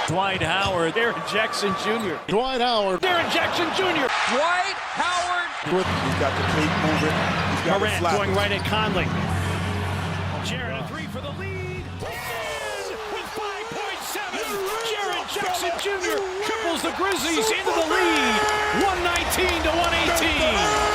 Dwight Howard. Jaren Jackson Jr. Dwight Howard. Jaren Jackson Jr. Dwight Howard. He's got the cake moving. He's got Morant going right at Conley. Jaren, a three for the lead. With 5.7. Jaren Jackson Jr. triples the Grizzlies into the lead. 119 to 118.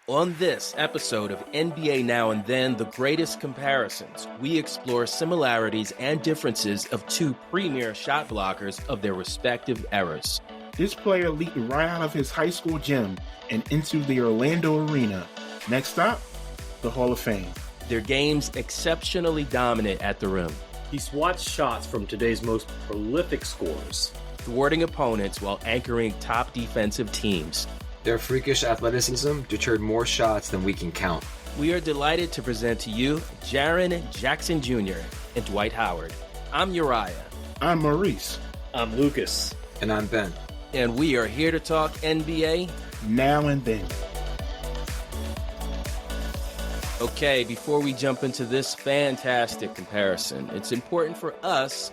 On this episode of NBA Now and Then, The Greatest Comparisons, we explore similarities and differences of two premier shot blockers of their respective eras. This player leaped right out of his high school gym and into the Orlando arena. Next stop, the Hall of Fame. Their games exceptionally dominant at the rim, He swats shots from today's most prolific scorers, thwarting opponents while anchoring top defensive teams. Their freakish athleticism deterred more shots than we can count. We are delighted to present to you Jaren Jackson Jr. and Dwight Howard. I'm Uriah. I'm Maurice. I'm Lucas. And I'm Ben. And we are here to talk NBA Now and Then. Okay, before we jump into this fantastic comparison, it's important for us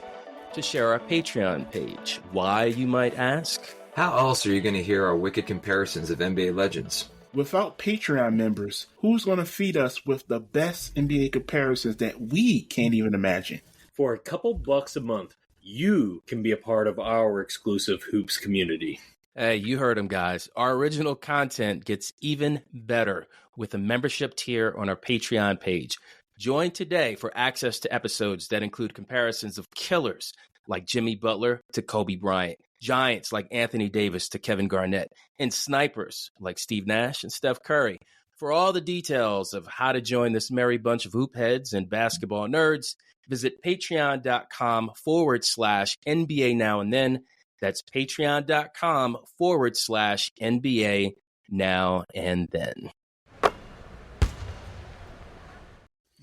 to share our Patreon page. Why, you might ask? How else are you going to hear our wicked comparisons of NBA legends? Without Patreon members, who's going to feed us with the best NBA comparisons that we can't even imagine? For a couple bucks a month, you can be a part of our exclusive Hoops community. Hey, you heard him, guys. Our original content gets even better with a membership tier on our Patreon page. Join today for access to episodes that include comparisons of killers like Jimmy Butler to Kobe Bryant, giants like Anthony Davis to Kevin Garnett, and snipers like Steve Nash and Steph Curry. For all the details of how to join this merry bunch of hoop heads and basketball nerds, visit patreon.com/NBA Now and Then. That's patreon.com/NBA Now and Then.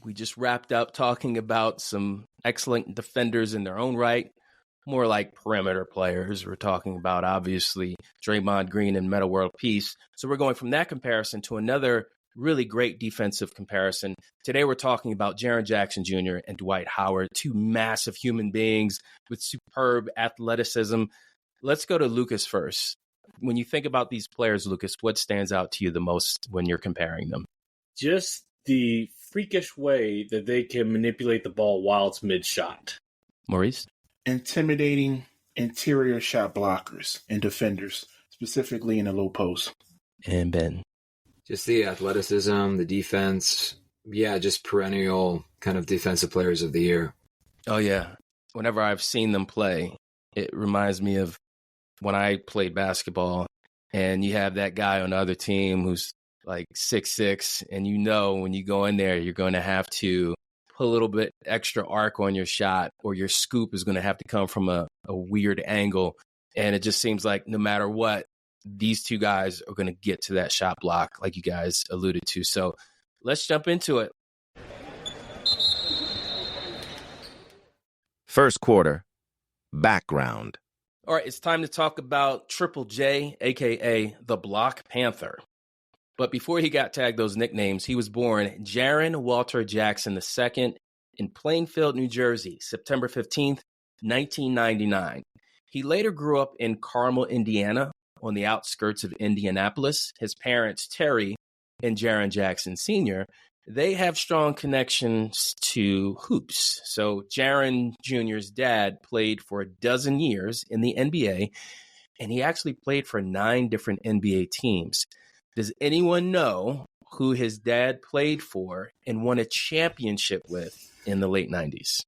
We just wrapped up talking about some excellent defenders in their own right, more like perimeter players. We're talking about, obviously, Draymond Green and Metta World Peace. So we're going from that comparison to another really great defensive comparison. Today we're talking about Jaren Jackson Jr. and Dwight Howard, two massive human beings with superb athleticism. Let's go to Lucas first. When you think about these players, Lucas, what stands out to you the most when you're comparing them? Just the freakish way that they can manipulate the ball while it's mid-shot. Maurice? Intimidating interior shot blockers and defenders, specifically in the low post. And Ben? Just the athleticism, the defense. Yeah, just perennial kind of defensive players of the year. Oh, yeah. Whenever I've seen them play, it reminds me of when I played basketball and you have that guy on the other team who's like 6'6", and you know when you go in there, you're going to have to put a little bit extra arc on your shot, or your scoop is going to have to come from a weird angle. And it just seems like no matter what, these two guys are going to get to that shot block like you guys alluded to. So let's jump into it. First quarter, background. All right, it's time to talk about Triple J, a.k.a. the Block Panther. But before he got tagged those nicknames, he was born Jaren Walter Jackson II in Plainfield, New Jersey, September 15th, 1999. He later grew up in Carmel, Indiana, on the outskirts of Indianapolis. His parents, Terry and Jaren Jackson Sr., they have strong connections to hoops. So Jaren Jr.'s dad played for a dozen years in the NBA, and he actually played for 9 different NBA teams. Does anyone know who his dad played for and won a championship with in the late 90s?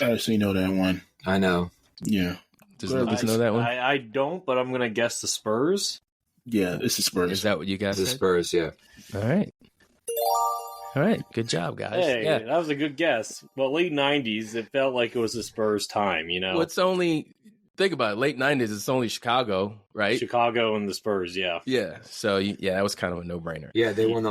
I actually know that one. I know. Yeah. Does Lucas know that one? I don't, but I'm going to guess the Spurs. Yeah, it's the Spurs. Is that what you guys The said? Spurs, yeah. All right. All right. Good job, guys. Hey, yeah. that was a good guess. Well, late 90s, it felt like it was the Spurs' time, you know? Well, it's only, think about it, late 90s, it's only Chicago, right? Chicago and the Spurs, yeah. Yeah. So, yeah, that was kind of a no-brainer. Yeah, they won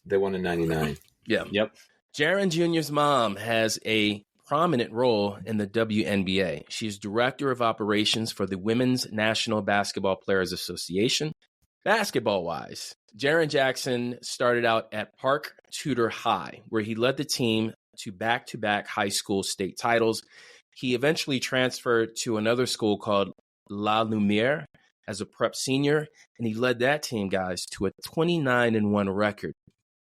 They won in 99. Yeah. Yep. Jaren Jr.'s mom has a prominent role in the WNBA. She's director of operations for the Women's National Basketball Players Association. Basketball-wise, Jaren Jackson started out at Park Tudor High, where he led the team to back-to-back high school state titles. He eventually transferred to another school called La Lumiere as a prep senior, and he led that team, guys, to a 29-1 record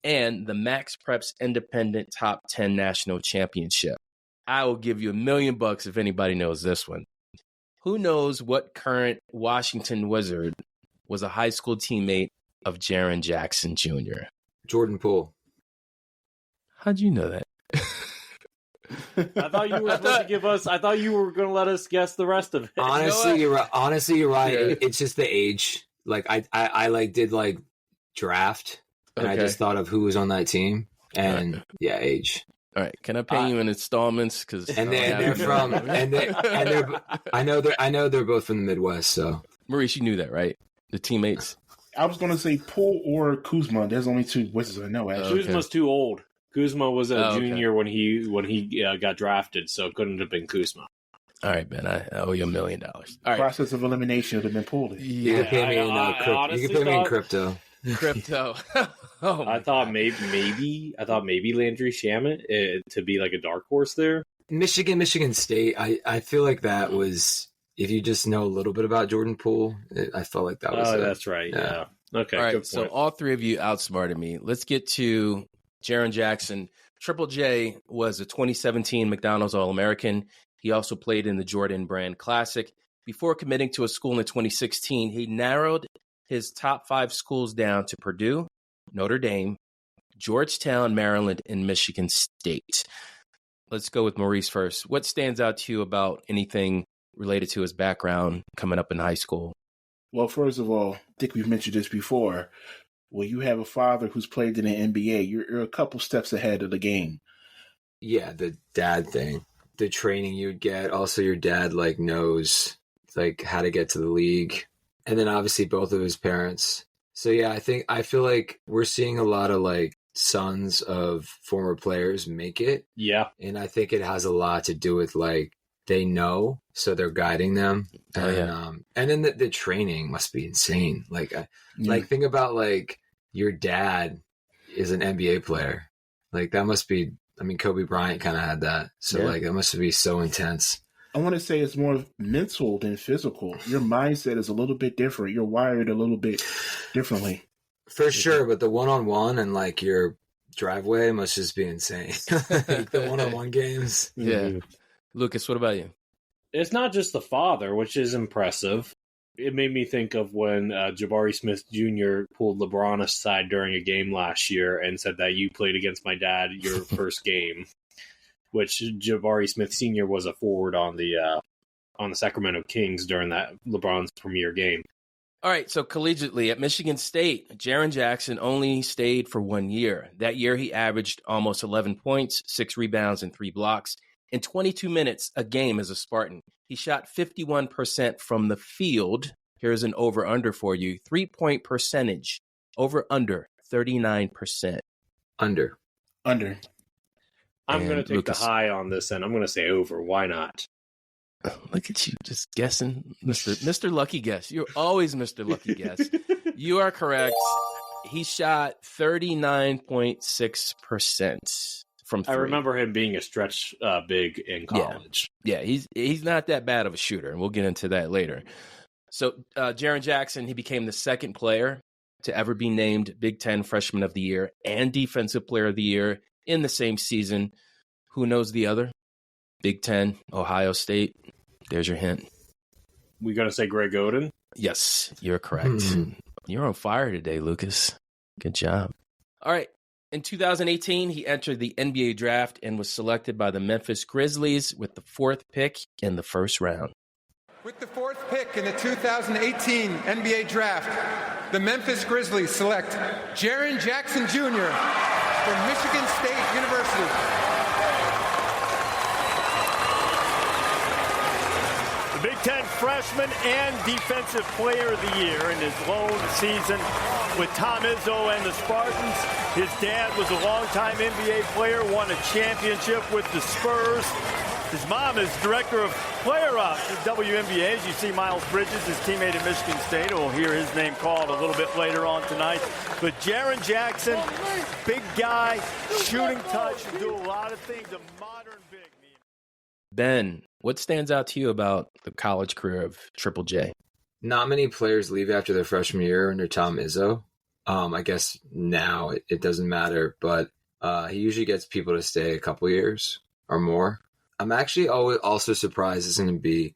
and the Max Preps Independent Top 10 National Championship. I will give you $1 million if anybody knows this one. Who knows what current Washington Wizard was a high school teammate of Jaren Jackson Jr.? Jordan Poole. How'd you know that? I thought you were supposed to give us. I thought you were going to let us guess the rest of it. Honestly, you're right. Yeah. It's just the age. Like I like did like draft, and I just thought of who was on that team, and age. All right, can I pay you in installments? Because I know they're both from the Midwest. So Maurice, you knew that, right? The teammates. I was going to say Poole or Kuzma. There's only two Wizards I know, actually. Kuzma's too old. Kuzma was a junior when he got drafted, so it couldn't have been Kuzma. All right, Ben, I owe you $1 million. All right. Process of elimination would have been Poole. You can pay me in crypto. Crypto. I thought maybe Landry Shamet to be like a dark horse there. Michigan State. I feel like that was, if you just know a little bit about Jordan Poole, I felt like that was. Oh, that's right. Yeah. Okay. All right. Good So point. all three of you outsmarted me. Let's get to Jaren Jackson. Triple J was a 2017 McDonald's All-American. He also played in the Jordan Brand Classic. Before committing to a school in 2016, he narrowed his top 5 schools down to Purdue, Notre Dame, Georgetown, Maryland, and Michigan State. Let's go with Maurice first. What stands out to you about anything related to his background coming up in high school? Well, first of all, I think we've mentioned this before. Well, you have a father who's played in the NBA. You're a couple steps ahead of the game. Yeah, the dad thing, the training you'd get. Also, your dad knows how to get to the league, and then obviously both of his parents. So yeah, I feel like we're seeing a lot of sons of former players make it. Yeah, and I think it has a lot to do with they know, so they're guiding them. And then the training must be insane. Think about your dad is an NBA player. That must be, Kobe Bryant kind of had that. So that must be so intense. I want to say it's more mental than physical. Your mindset is a little bit different. You're wired a little bit differently. For sure. But the one-on-one and your driveway must just be insane. The one-on-one games. Yeah. Mm-hmm. Lucas, what about you? It's not just the father, which is impressive. It made me think of when Jabari Smith Jr. pulled LeBron aside during a game last year and said that you played against my dad your first game, which Jabari Smith Sr. was a forward on the Sacramento Kings during that LeBron's premier game. All right, so collegiately at Michigan State, Jaren Jackson only stayed for 1 year. That year, he averaged almost 11 points, 6 rebounds, and 3 blocks. In 22 minutes a game as a Spartan, he shot 51% from the field. Here's an over-under for you. 3-point percentage, over-under, 39%. Under. I'm going to take Lucas. The high on this, and I'm going to say over. Why not? Look at you just guessing. Mr. Lucky Guess. You're always Mr. Lucky Guess. You are correct. He shot 39.6%. From 3. I remember him being a stretch big in college. Yeah, he's not that bad of a shooter, and we'll get into that later. So Jaren Jackson, he became the second player to ever be named Big Ten Freshman of the Year and Defensive Player of the Year in the same season. Who knows the other? Big Ten, Ohio State. There's your hint. We going to say Greg Oden? Yes, you're correct. You're on fire today, Lucas. Good job. All right. In 2018, he entered the NBA draft and was selected by the Memphis Grizzlies with the 4th pick in the first round. With the 4th pick in the 2018 NBA draft, the Memphis Grizzlies select Jaren Jackson Jr. from Michigan State University. The Big Ten Freshman and Defensive Player of the Year in his lone season with Tom Izzo and the Spartans. His dad was a longtime NBA player, won a championship with the Spurs. His mom is director of player ops at WNBA. As you see Miles Bridges, his teammate at Michigan State. We'll hear his name called a little bit later on tonight. But Jaren Jackson, big guy, shooting touch, do a lot of things. A modern big. Ben, what stands out to you about the college career of Triple J? Not many players leave after their freshman year under Tom Izzo. I guess now it doesn't matter, but he usually gets people to stay a couple years or more. I'm actually also surprised as an MB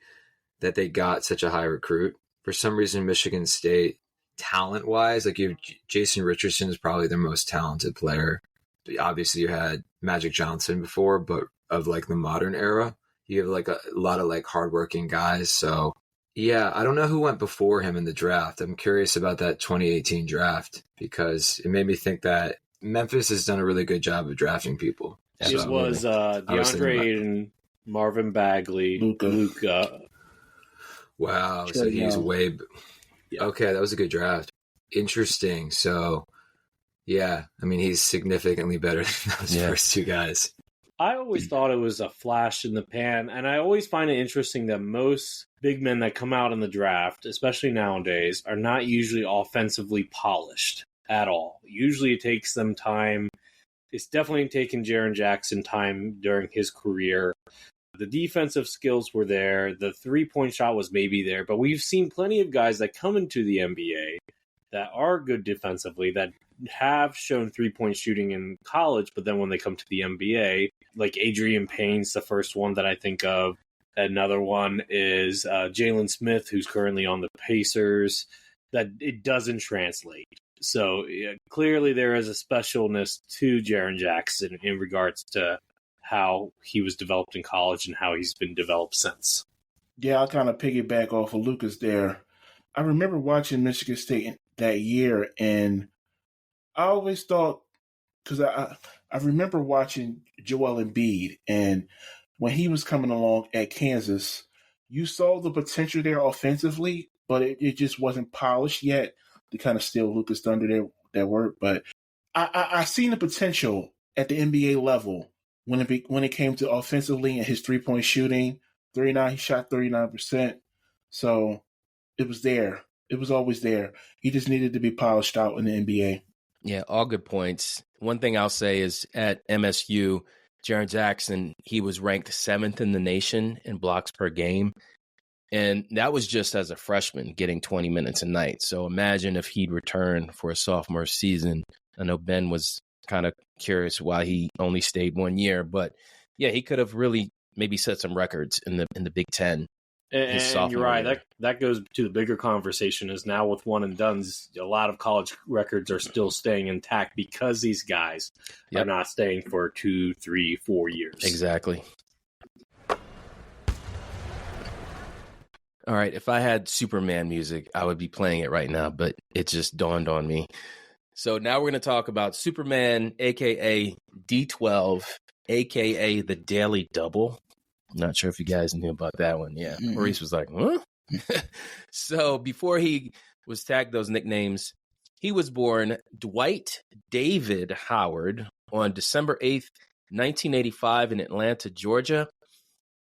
that they got such a high recruit. For some reason, Michigan State, talent-wise, like Jason Richardson is probably their most talented player. Obviously, you had Magic Johnson before, but of like the modern era, you have like a lot of like hardworking guys. So yeah, I don't know who went before him in the draft. I'm curious about that 2018 draft because it made me think that Memphis has done a really good job of drafting people. It was DeAndre Ayton, Marvin Bagley, Luka. Wow, so he's way... Okay, that was a good draft. Interesting. So, yeah, I mean, he's significantly better than those first two guys. I always thought it was a flash in the pan, and I always find it interesting that most big men that come out in the draft, especially nowadays, are not usually offensively polished at all. Usually it takes them time. It's definitely taken Jaren Jackson time during his career. The defensive skills were there. The three-point shot was maybe there, but we've seen plenty of guys that come into the NBA that are good defensively, that have shown three-point shooting in college, but then when they come to the NBA, like Adrian Payne's the first one that I think of. Another one is Jalen Smith, who's currently on the Pacers, that it doesn't translate. So clearly there is a specialness to Jaren Jackson in regards to how he was developed in college and how he's been developed since. Yeah, I'll kind of piggyback off of Lucas there. I remember watching Michigan State that year, and I always thought, because I remember watching Joel Embiid, and when he was coming along at Kansas, you saw the potential there offensively, but it just wasn't polished yet. To kind of steal Lucas Thunder that word, but I seen the potential at the NBA level when it came to offensively and his 3-point shooting. He shot 39%, so it was there. It was always there. He just needed to be polished out in the NBA. Yeah, all good points. One thing I'll say is at MSU, Jaren Jackson, he was ranked 7th in the nation in blocks per game. And that was just as a freshman getting 20 minutes a night. So imagine if he'd return for a sophomore season. I know Ben was kind of curious why he only stayed 1 year, but yeah, he could have really maybe set some records in the Big Ten. And you're right. That goes to the bigger conversation is now with one and dones, a lot of college records are still staying intact because these guys are not staying for 2, 3, 4 years. Exactly. All right, if I had Superman music, I would be playing it right now, but it just dawned on me. So now we're going to talk about Superman, a.k.a. D12, a.k.a. the Daily Double. I'm not sure if you guys knew about that one. Yeah, Maurice was like, huh? So before he was tagged those nicknames, he was born Dwight David Howard on December 8th, 1985 in Atlanta, Georgia.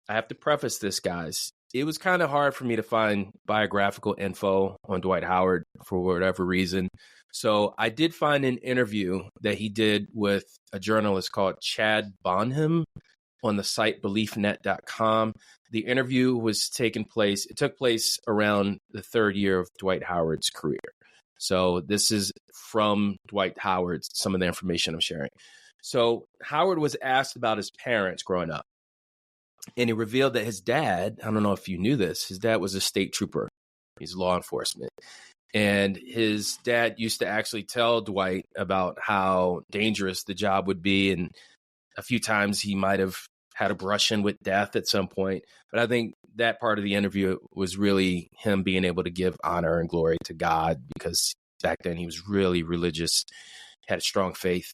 I have to preface this, guys. It was kind of hard for me to find biographical info on Dwight Howard for whatever reason. So I did find an interview that he did with a journalist called Chad Bonham on the site beliefnet.com. The interview took place around the third year of Dwight Howard's career. So this is from Dwight Howard, some of the information I'm sharing. So Howard was asked about his parents growing up. And he revealed that his dad, I don't know if you knew this, his dad was a state trooper. He's law enforcement. And his dad used to actually tell Dwight about how dangerous the job would be. And a few times he might have had a brush-in with death at some point. But I think that part of the interview was really him being able to give honor and glory to God, because back then he was really religious, had a strong faith.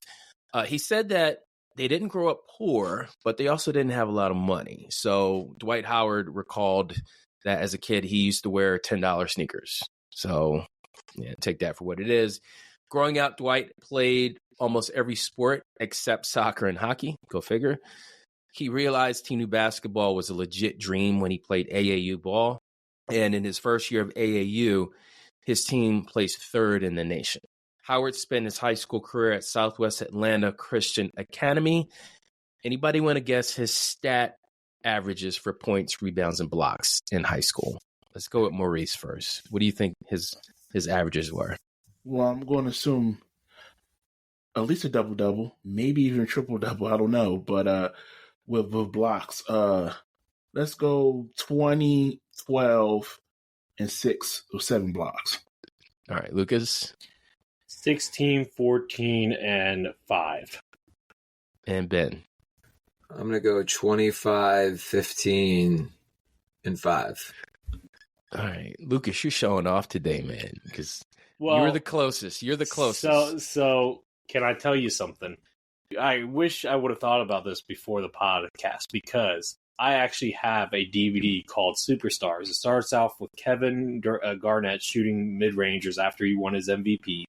He said that they didn't grow up poor, but they also didn't have a lot of money. So Dwight Howard recalled that as a kid, he used to wear $10 sneakers. So yeah, take that for what it is. Growing up, Dwight played almost every sport except soccer and hockey. Go figure. He realized he knew basketball was a legit dream when he played AAU ball. And in his first year of AAU, his team placed third in the nation. Howard spent his high school career at Southwest Atlanta Christian Academy. Anybody want to guess his stat averages for points, rebounds, and blocks in high school? Let's go with Maurice first. What do you think his averages were? Well, I'm going to assume at least a double-double, maybe even a triple-double. I don't know. But with blocks, let's go 20, 12, and 6 or 7 blocks. All right, Lucas? 16, 14, and 5. And Ben? I'm going to go 25, 15, and 5. All right. Lucas, you're showing off today, man, because Well, you're the closest. You're the closest. So can I tell you something? I wish I would have thought about this before the podcast, because I actually have a DVD called Superstars. It starts off with Kevin Garnett shooting mid-rangers after he won his MVP.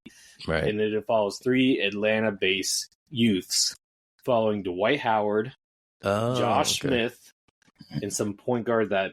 Right. And it follows 3 Atlanta-based youths, following Dwight Howard, Josh Smith, and some point guard that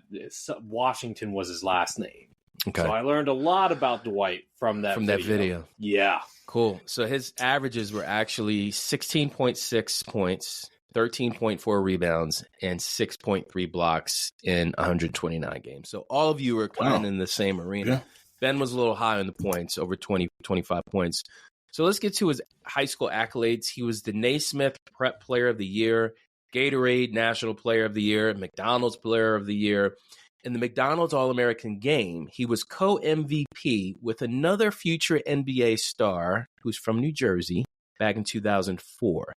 Washington was his last name. Okay. So I learned a lot about Dwight from that video. Yeah. Cool. So his averages were actually 16.6 points, 13.4 rebounds, and 6.3 blocks in 129 games. So all of you were kind of in the same arena. Yeah. Ben was a little high on the points, over 20, 25 points. So let's get to his high school accolades. He was the Naismith Prep Player of the Year, Gatorade National Player of the Year, McDonald's Player of the Year. In the McDonald's All-American Game, he was co-MVP with another future NBA star who's from New Jersey back in 2004.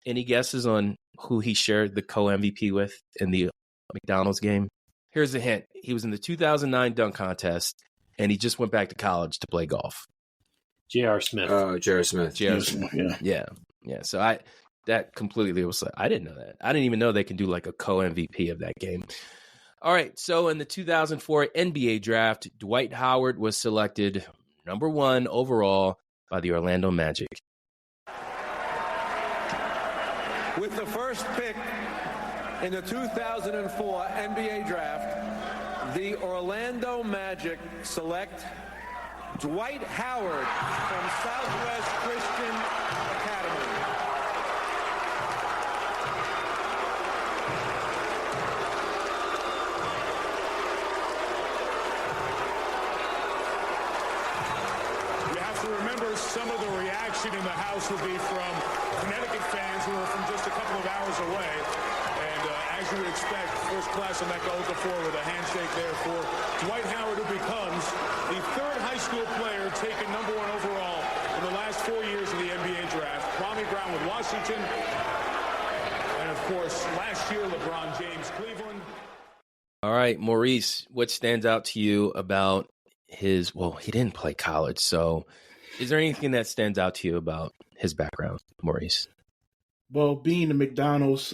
Any guesses on who he shared the co-MVP with in the McDonald's game? Here's a hint. He was in the 2009 dunk contest, and he just went back to college to play golf. J.R. Smith. J.R. Smith. J.R. Smith. Yeah. So that completely was like, I didn't know that. I didn't even know they can do like a co-MVP of that game. All right, so in the 2004 NBA draft, Dwight Howard was selected number 1 overall by the Orlando Magic. With the first pick in the 2004 NBA draft, the Orlando Magic select Dwight Howard from Southwest Christian Academy. Some of the reaction in the house will be from Connecticut fans who are from just a couple of hours away. And as you would expect, first class on that Okafor with a handshake there for Dwight Howard, who becomes the 3rd high school player taken number 1 overall in the last 4 years of the NBA draft. Kwame Brown with Washington. And, of course, last year, LeBron James, Cleveland. All right, Maurice, what stands out to you about he didn't play college, so is there anything that stands out to you about his background, Maurice? Well, being the McDonald's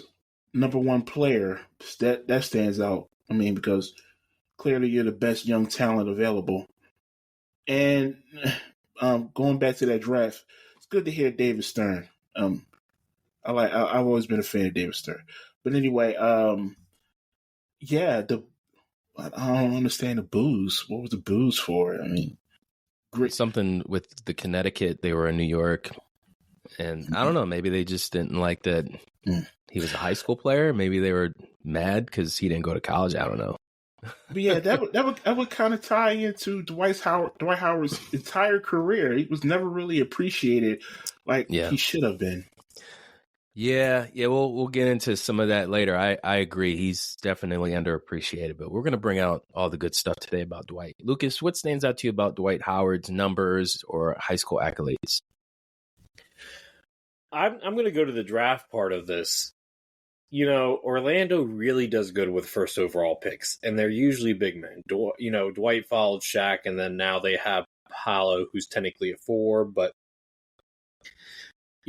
number 1 player, that stands out. I mean, because clearly you're the best young talent available. And going back to that draft, it's good to hear David Stern. I've always been a fan of David Stern. But anyway, I don't understand the boos. What was the boos for? I mean, great. Something with the Connecticut. They were in New York, and I don't know. Maybe they just didn't like that he was a high school player. Maybe they were mad because he didn't go to college. I don't know. But yeah, that would kind of tie into Dwight Howard's entire career. He was never really appreciated like he should have been. Yeah. We'll get into some of that later. I agree. He's definitely underappreciated, but we're going to bring out all the good stuff today about Dwight. Lucas, what stands out to you about Dwight Howard's numbers or high school accolades? I'm going to go to the draft part of this. You know, Orlando really does good with first overall picks, and they're usually big men. Dwight followed Shaq, and then now they have Paolo, who's technically a 4, but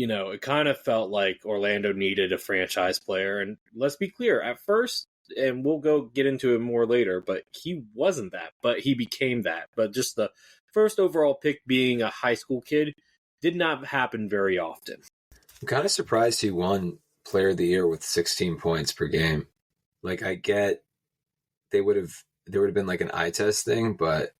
it kind of felt like Orlando needed a franchise player. And let's be clear, at first, and we'll get into it more later, but he wasn't that, but he became that. But just the first overall pick being a high school kid did not happen very often. I'm kind of surprised he won player of the year with 16 points per game. Like, I get there would have been like an eye test thing, but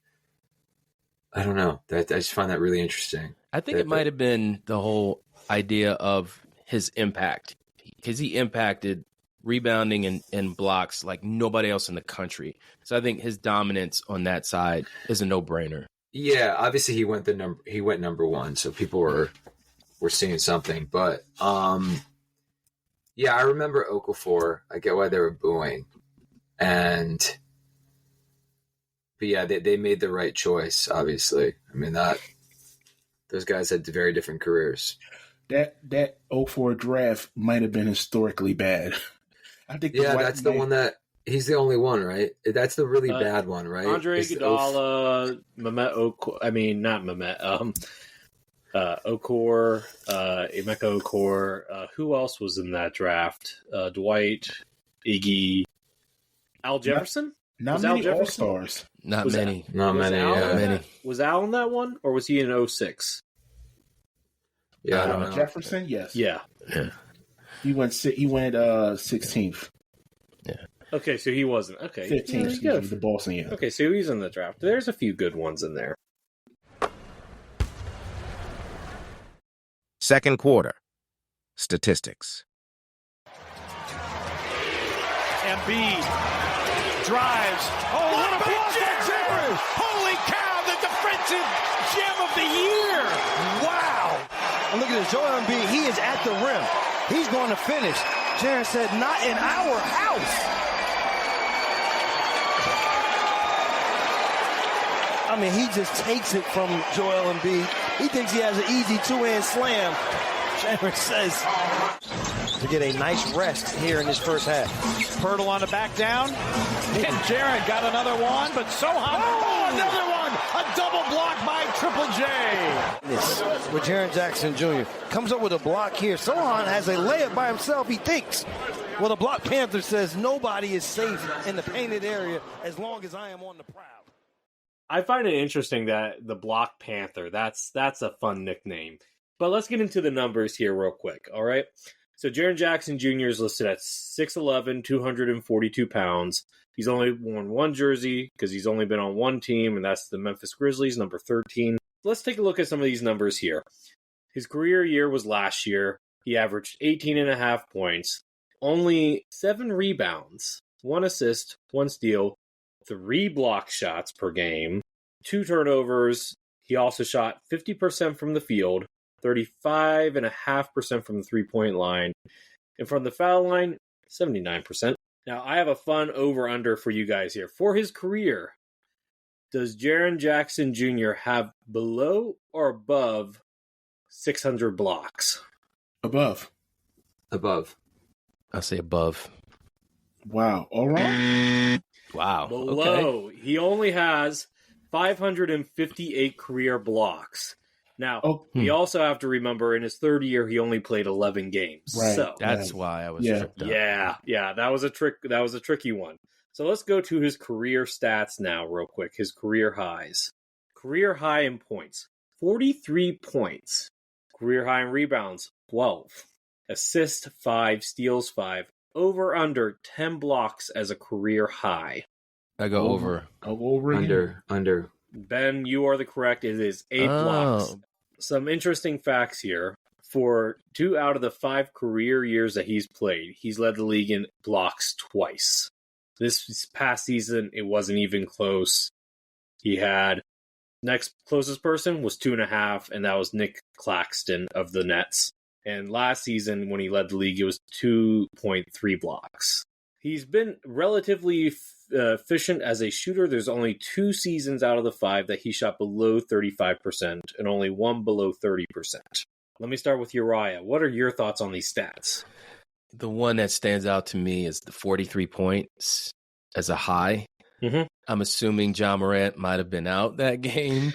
I don't know. I just find that really interesting. I think it might have been the whole idea of his impact, because he impacted rebounding and blocks like nobody else in the country. So I think his dominance on that side is a no-brainer. Yeah, obviously he went number one, so people were seeing something. But yeah, I remember Okafor. I get why they were booing, but yeah, they made the right choice. Obviously, I mean those guys had very different careers. That 04 draft might have been historically bad. I think. Yeah, that's the one that he's the only one, right? That's the really bad one, right? Andre Iguodala, Mehmet Okor. I mean, not Mehmet. Okor, Emeka Okor. Who else was in that draft? Dwight, Iggy, Al Jefferson. Not many All-Stars. Not many. Was Al in that one, or was he in 06? Yeah, I don't know. Jefferson, yes. Yeah. He went 16th. Yeah. Okay, so he wasn't. Okay. 15th, the Boston, yeah. Okay, so he's in the draft. There's a few good ones in there. Second quarter. Statistics. Embiid drives. Oh, what a block by Jaren! Holy cow, the defensive gem of the year! Wow! And look at this, Joel Embiid, he is at the rim. He's going to finish. Jaren said, not in our house. I mean, he just takes it from Joel Embiid. He thinks he has an easy two-hand slam. Jaren says to get a nice rest here in this first half. Pirtle on the back down. And Jaren got another one, but Sohan. Oh, another one! A double block by Triple J. This with Jaren Jackson Jr. Comes up with a block here. Sohan has a layup by himself, he thinks. Well, the block Panther says nobody is safe in the painted area as long as I am on the prowl. I find it interesting that the Block Panther, that's a fun nickname. But let's get into the numbers here real quick, all right? So Jaren Jackson Jr. is listed at 6'11", 242 pounds. He's only worn one jersey because he's only been on one team, and that's the Memphis Grizzlies, number 13. Let's take a look at some of these numbers here. His career year was last year. He averaged 18.5 points, only 7 rebounds, 1 assist, 1 steal, 3 block shots per game, 2 turnovers. He also shot 50% from the field, 35.5% from the three-point line, and from the foul line, 79%. Now, I have a fun over-under for you guys here. For his career, does Jaren Jackson Jr. have below or above 600 blocks? Above. I'll say above. Wow. All right. Wow. Below. Okay. He only has 558 career blocks. Now, you also have to remember in his third year, he only played 11 games. Right. So That's why I was tripped up. Yeah. That was a tricky one. So let's go to his career stats now real quick. His career highs. Career high in points, 43 points. Career high in rebounds, 12. Assist, 5. Steals, 5. Over under 10 blocks as a career high. I go over. Under. Ben, you are the correct. It is 8 blocks. Some interesting facts here. For 2 out of the 5 career years that he's played, he's led the league in blocks twice. This past season, it wasn't even close. He had next closest person was 2.5, and that was Nick Claxton of the Nets. And last season, when he led the league, it was 2.3 blocks. He's been relatively efficient as a shooter. There's only 2 seasons out of the 5 that he shot below 35% and only 1 below 30%. Let me start with Uriah. What are your thoughts on these stats? The one that stands out to me is the 43 points as a high. Mm-hmm. I'm assuming John Morant might have been out that game,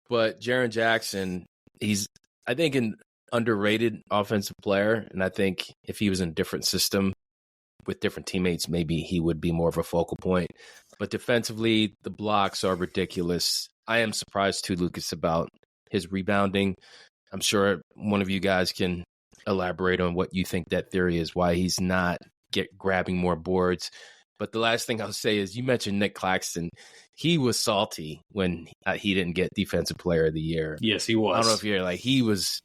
but Jaren Jackson, he's, I think, an underrated offensive player, and I think if he was in a different system with different teammates, maybe he would be more of a focal point. But defensively, the blocks are ridiculous. I am surprised too, Lucas, about his rebounding. I'm sure one of you guys can elaborate on what you think that theory is, why he's not grabbing more boards. But the last thing I'll say is you mentioned Nick Claxton. He was salty when he didn't get Defensive Player of the Year. Yes, he was. I don't know if you're like, he was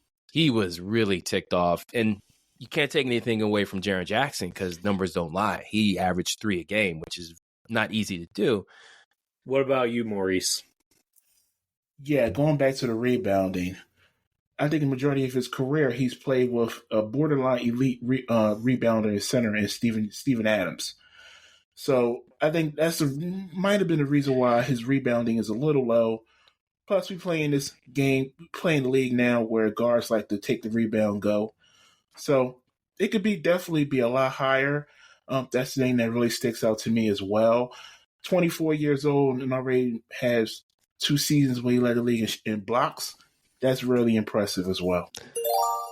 really ticked off. And you can't take anything away from Jaren Jackson because numbers don't lie. He averaged 3 a game, which is not easy to do. What about you, Maurice? Yeah, going back to the rebounding, I think the majority of his career he's played with a borderline elite rebounder and center in Steven Adams. So I think might have been the reason why his rebounding is a little low. Plus, we playing this game, playing the league now where guards like to take the rebound go. So it could definitely be a lot higher. That's the thing that really sticks out to me as well. 24 years old and already has 2 seasons where he led the league in blocks. That's really impressive as well.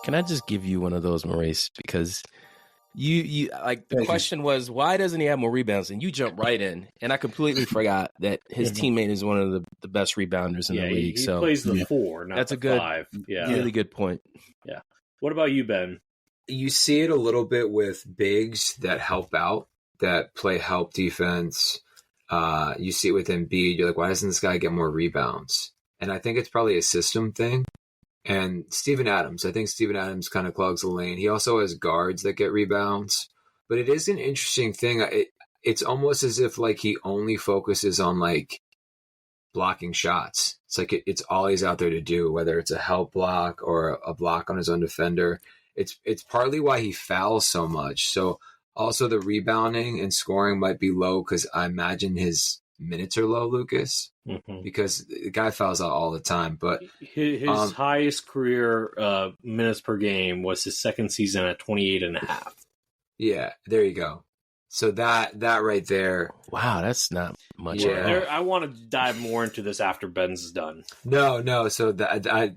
Can I just give you one of those, Maurice? Because you like the question was, why doesn't he have more rebounds? And you jump right in. And I completely forgot that his teammate is one of the best rebounders in the league. He plays the 4, not that's the a good, 5. Yeah. Really good point. Yeah. What about you, Ben? You see it a little bit with bigs that help out, that play help defense. You see it with Embiid. You're like, why doesn't this guy get more rebounds? And I think it's probably a system thing. And Steven Adams, I think Steven Adams kind of clogs the lane. He also has guards that get rebounds. But it is an interesting thing. It's almost as if like he only focuses on like blocking shots. It's like it's all he's out there to do, whether it's a help block or a block on his own defender. It's partly why he fouls so much. So also the rebounding and scoring might be low because I imagine his minutes are low, Lucas, because the guy fouls out all the time. But his highest career minutes per game was his second season at 28.5. Yeah, there you go. So that right there. Wow, that's not much. Yeah, I want to dive more into this after Ben's done. No. So that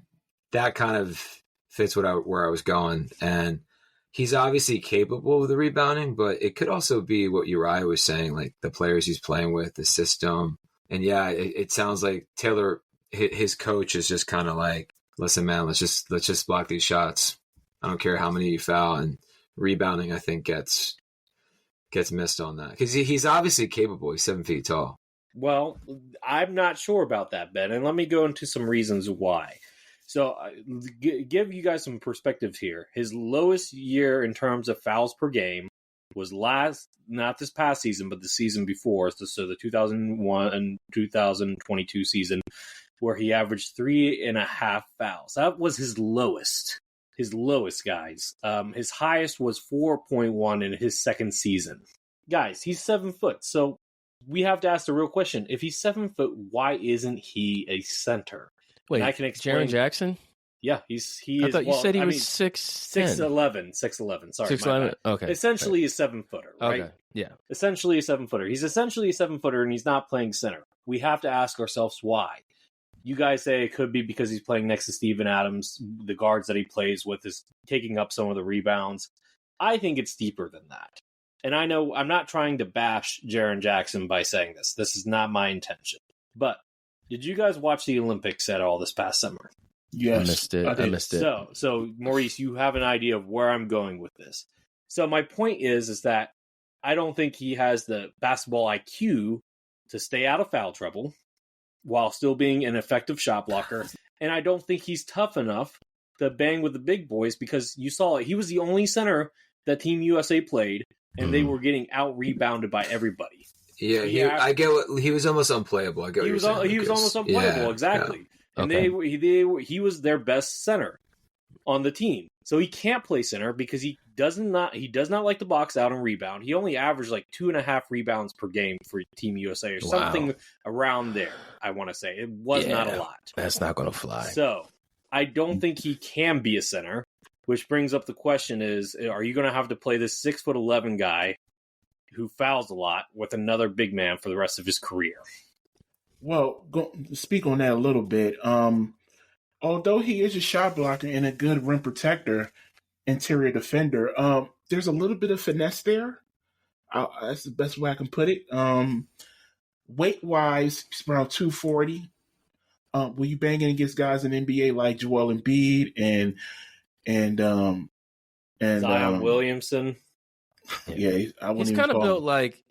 kind of fits where I was going, and he's obviously capable of the rebounding, but it could also be what Uriah was saying, like the players he's playing with, the system. And yeah, it sounds like Taylor, his coach, is just kind of like, listen, man, let's just block these shots. I don't care how many you foul. And rebounding, I think, gets missed on that because he's obviously capable. He's 7 feet tall. Well, I'm not sure about that, Ben, and let me go into some reasons why. So give you guys some perspective here. His lowest year in terms of fouls per game was not this past season, but the season before. So the 2001 and 2022 season, where he averaged 3.5 fouls. That was his lowest. His lowest, guys. His highest was 4.1 in his second season. Guys, he's 7 foot. So we have to ask the real question. If he's 7 foot, why isn't he a center? Wait, I can explain. Jaren Jackson? Yeah, he I thought you said he was 6'10". 6'11". Sorry, 6'11". Okay. Essentially a 7-footer, right? Okay. Yeah. Essentially a 7-footer. He's essentially a 7-footer, and he's not playing center. We have to ask ourselves why. You guys say it could be because he's playing next to Steven Adams. The guards that he plays with is taking up some of the rebounds. I think it's deeper than that. And I know I'm not trying to bash Jaren Jackson by saying this. This is not my intention. But did you guys watch the Olympics at all this past summer? Yes. I missed it. So Maurice, you have an idea of where I'm going with this. So my point is that I don't think he has the basketball IQ to stay out of foul trouble while still being an effective shot blocker. And I don't think he's tough enough to bang with the big boys because you saw it. He was the only center that Team USA played, and they were getting out-rebounded by everybody. Yeah, I get what he was almost unplayable. I get what you're saying. He was almost unplayable, exactly. Yeah. And he was their best center on the team. So he can't play center because he does not like to box out and rebound. He only averaged like 2.5 rebounds per game for Team USA or something around there, I want to say. It was not a lot. That's not going to fly. So I don't think he can be a center, which brings up the question is, are you going to have to play this 6'11" guy who fouls a lot with another big man for the rest of his career? Well, speak on that a little bit. Although he is a shot blocker and a good rim protector, interior defender, there's a little bit of finesse there. That's the best way I can put it. Weight-wise, he's around 240. When you banging against guys in the NBA like Joel Embiid and And Zion Williamson. Yeah, he's kind of built like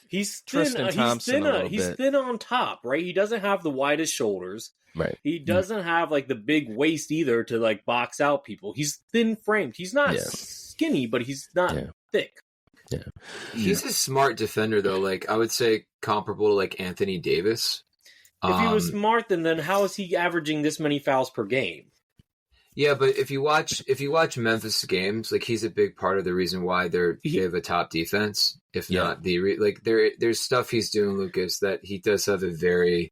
he's Tristan thin, Thompson. He's thin on top, right? He doesn't have the widest shoulders. Right. He doesn't have like the big waist either to like box out people. He's thin framed. He's not skinny, but he's not thick. Yeah. He's a smart defender though. Like I would say comparable to like Anthony Davis. If he was smart, then how is he averaging this many fouls per game? Yeah, but if you watch Memphis games, like he's a big part of the reason why they have a top defense. If not there's stuff he's doing, Lucas, that he does have a very.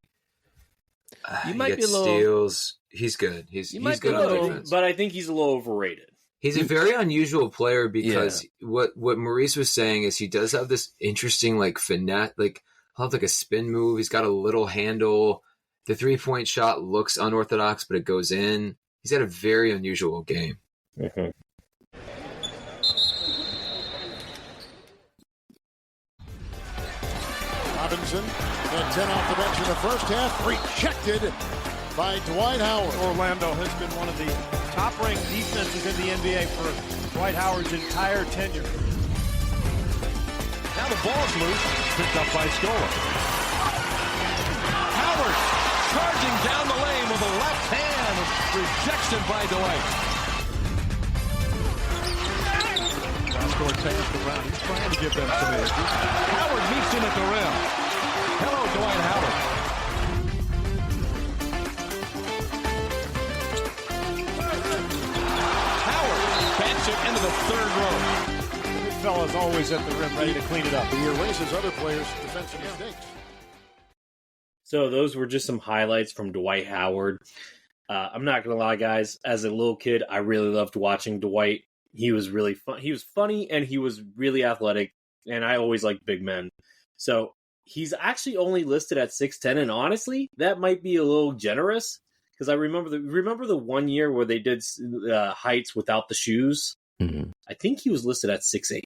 You might be a little. Steals. He's good. He's good on defense, but I think he's a little overrated. He's a very unusual player because what Maurice was saying is he does have this interesting like finesse, like he'll have like a spin move. He's got a little handle. The 3-point shot looks unorthodox, but it goes in. He's had a very unusual game. Mm-hmm. Robinson had 10 off the bench in the first half, rejected by Dwight Howard. Orlando has been one of the top-ranked defenses in the NBA for Dwight Howard's entire tenure. Now the ball's loose, picked up by Scola. Howard charging down the lane with a left hand. Rejection by Dwight. Score takes the round. He's trying to give them some edges. Howard meets him at the rim. Hello, Dwight Howard. Howard backs it into the third row. This fella's always at the rim, ready to clean it up. He erases other players' defensive mistakes. So those were just some highlights from Dwight Howard. I'm not going to lie, guys. As a little kid, I really loved watching Dwight. He was really fun. He was funny, and he was really athletic, and I always liked big men. So he's actually only listed at 6'10", and honestly, that might be a little generous, because I remember the 1 year where they did heights without the shoes. Mm-hmm. I think he was listed at 6'8".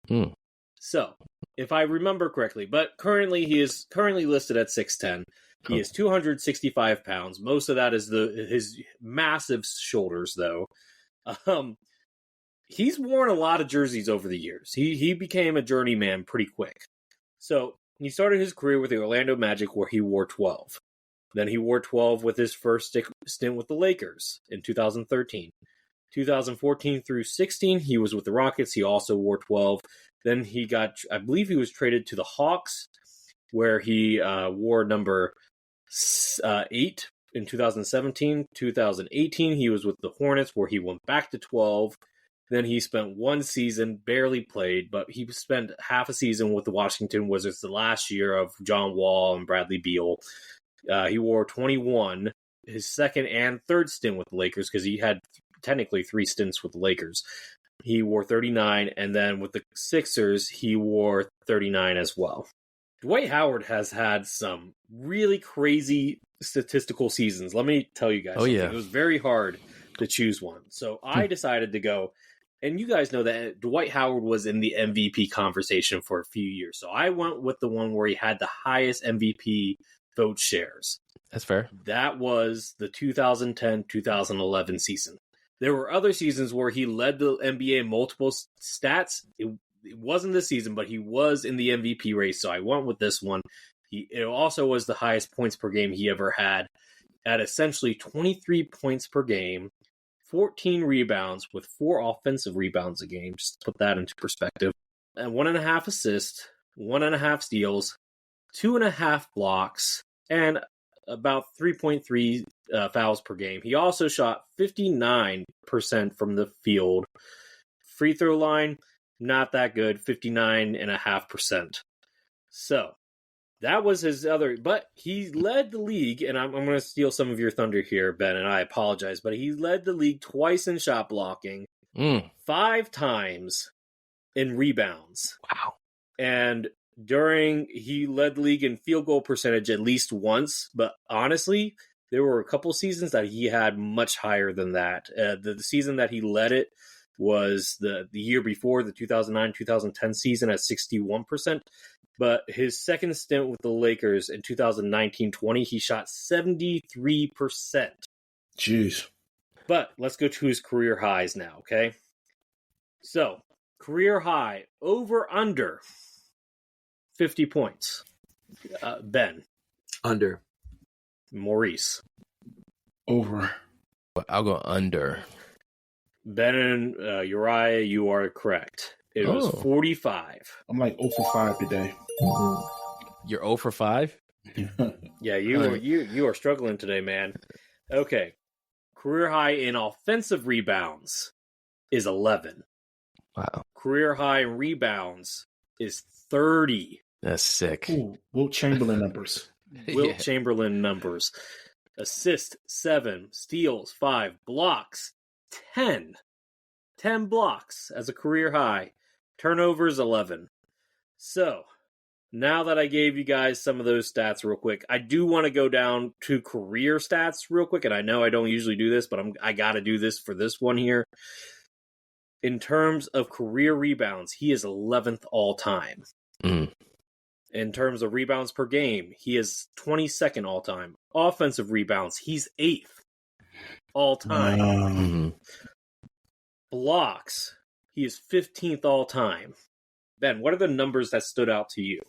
Mm. So, if I remember correctly, but he is currently listed at 6'10". He is 265 pounds. Most of that is his massive shoulders, though. He's worn a lot of jerseys over the years. He became a journeyman pretty quick. So, he started his career with the Orlando Magic, where he wore 12. Then he wore 12 with his first stint with the Lakers in 2013. 2014 through 16, he was with the Rockets. He also wore 12. Then I believe he was traded to the Hawks, where he wore number 8 in 2017. 2018, he was with the Hornets, where he went back to 12. Then he spent one season, barely played, but he spent half a season with the Washington Wizards the last year of John Wall and Bradley Beal. He wore 21, his second and third stint with the Lakers, because he had technically 3 stints with the Lakers. He wore 39, and then with the Sixers, he wore 39 as well. Dwight Howard has had some really crazy statistical seasons. Let me tell you guys something. It was very hard to choose one. So I decided to go, and you guys know that Dwight Howard was in the MVP conversation for a few years. So I went with the one where he had the highest MVP vote shares. That's fair. That was the 2010-2011 season. There were other seasons where he led the NBA in multiple stats. It wasn't this season, but he was in the MVP race, so I went with this one. It also was the highest points per game he ever had, at essentially 23 points per game, 14 rebounds with 4 offensive rebounds a game, just to put that into perspective, and 1.5 assists, 1.5 steals, 2.5 blocks, and about 3.3 fouls per game. He also shot 59% from the field. Free throw line, not that good, 59.5%. So that was his other, but he led the league, and I'm going to steal some of your thunder here, Ben, and I apologize, but he led the league twice in shot blocking, 5 times in rebounds. Wow. And he led the league in field goal percentage at least once, but honestly, there were a couple seasons that he had much higher than that. The season that he led it was the year before, the 2009-2010 season, at 61%. But his second stint with the Lakers in 2019-20, he shot 73%. Jeez. But let's go to his career highs now, okay? So, career high, over, under 50 points. Ben. Under. Maurice. Over. I'll go under. Ben and Uriah, you are correct. It was 45. I'm like 0 for 5 today. You're 0 for 5? Yeah, you are struggling today, man. Okay. Career high in offensive rebounds is 11. Wow. Career high in rebounds is 30. That's sick. Ooh, Wilt Chamberlain numbers. Wilt Chamberlain numbers. Assist 7, steals 5, blocks 10. 10 blocks as a career high. Turnovers 11. So, now that I gave you guys some of those stats real quick, I do want to go down to career stats real quick, and I know I don't usually do this, but I got to do this for this one here. In terms of career rebounds, he is 11th all time. Mm. In terms of rebounds per game, he is 22nd all time. Offensive rebounds, he's 8th all time. Mm-hmm. Blocks, he is 15th all time. Ben, what are the numbers that stood out to you?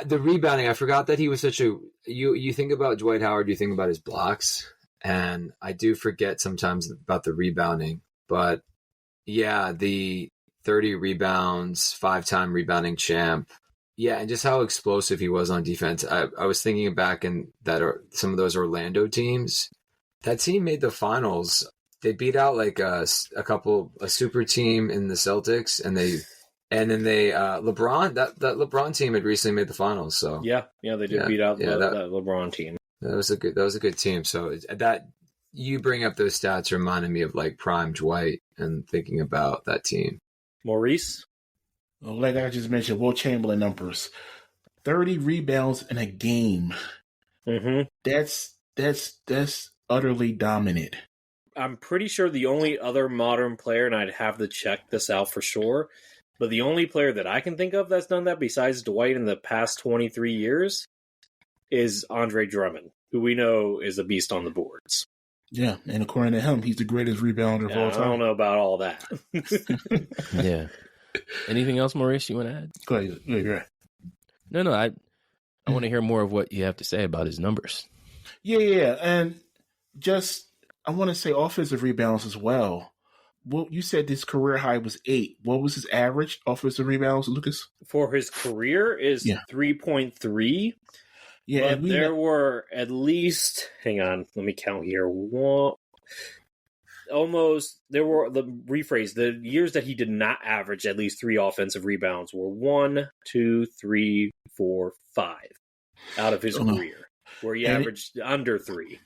The rebounding, I forgot that he was such a... You think about Dwight Howard, you think about his blocks, and I do forget sometimes about the rebounding. But yeah, the 30 rebounds, 5-time rebounding champ. Yeah, and just how explosive he was on defense. I was thinking back in some of those Orlando teams. That team made the finals. They beat out like a super team in the Celtics, and then LeBron, that LeBron team had recently made the finals. So yeah, they did beat out that LeBron team. That was a good team. So that you bring up those stats reminded me of like prime Dwight and thinking about that team. Maurice? Well, like I just mentioned, Wilt Chamberlain numbers. 30 rebounds in a game. Mm-hmm. That's utterly dominant. I'm pretty sure the only other modern player, and I'd have to check this out for sure, but the only player that I can think of that's done that besides Dwight in the past 23 years is Andre Drummond, who we know is a beast on the boards. Yeah, and according to him, he's the greatest rebounder of all time. I don't know about all that. Yeah. Anything else, Maurice, you want to add? Go ahead. You're right. No, I want to hear more of what you have to say about his numbers. Yeah, and just I want to say offensive rebounds as well. Well, you said his career high was 8. What was his average offensive rebounds, Lucas? For his career is 3.3. Yeah, but there were at least, hang on, let me count here. The years that he did not average at least 3 offensive rebounds were 1, 2, 3, 4, 5 out of his career, where he averaged under 3.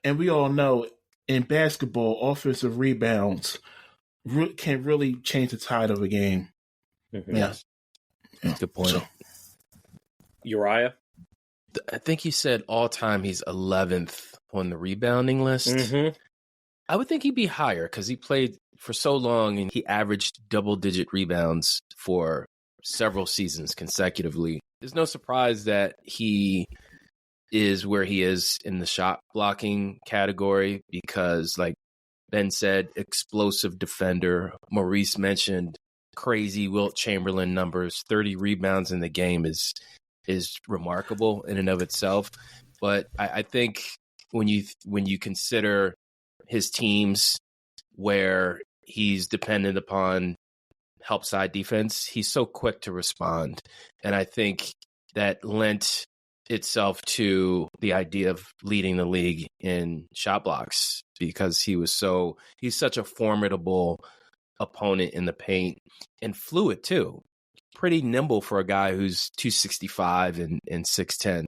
And we all know in basketball, offensive rebounds can really change the tide of a game. Mm-hmm. Yeah. Good point. So, Uriah? I think you said all time he's 11th on the rebounding list. Mm-hmm. I would think he'd be higher because he played for so long and he averaged double-digit rebounds for several seasons consecutively. There's no surprise that he is where he is in the shot blocking category because, like Ben said, explosive defender. Maurice mentioned crazy Wilt Chamberlain numbers. 30 rebounds in the game is remarkable in and of itself. But I think when you consider his teams where he's dependent upon help side defense, he's so quick to respond. And I think that lent itself to the idea of leading the league in shot blocks because he's such a formidable opponent in the paint and fluid too. Pretty nimble for a guy who's 265 and 6'10".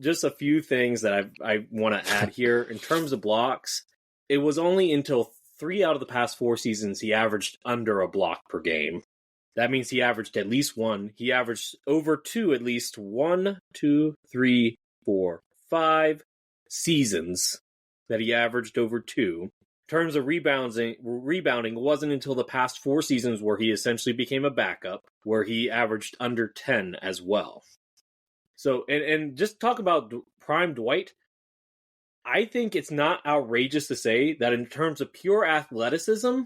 Just a few things that I want to add here. In terms of blocks, it was only until 3 out of the past 4 seasons he averaged under a block per game. That means he averaged at least 1. He averaged over 2 at least 1, 2, 3, 4, 5 seasons that he averaged over 2. In terms of rebounding, it wasn't until the past 4 seasons where he essentially became a backup, where he averaged under 10 as well. So, and just talk about prime Dwight. I think it's not outrageous to say that in terms of pure athleticism,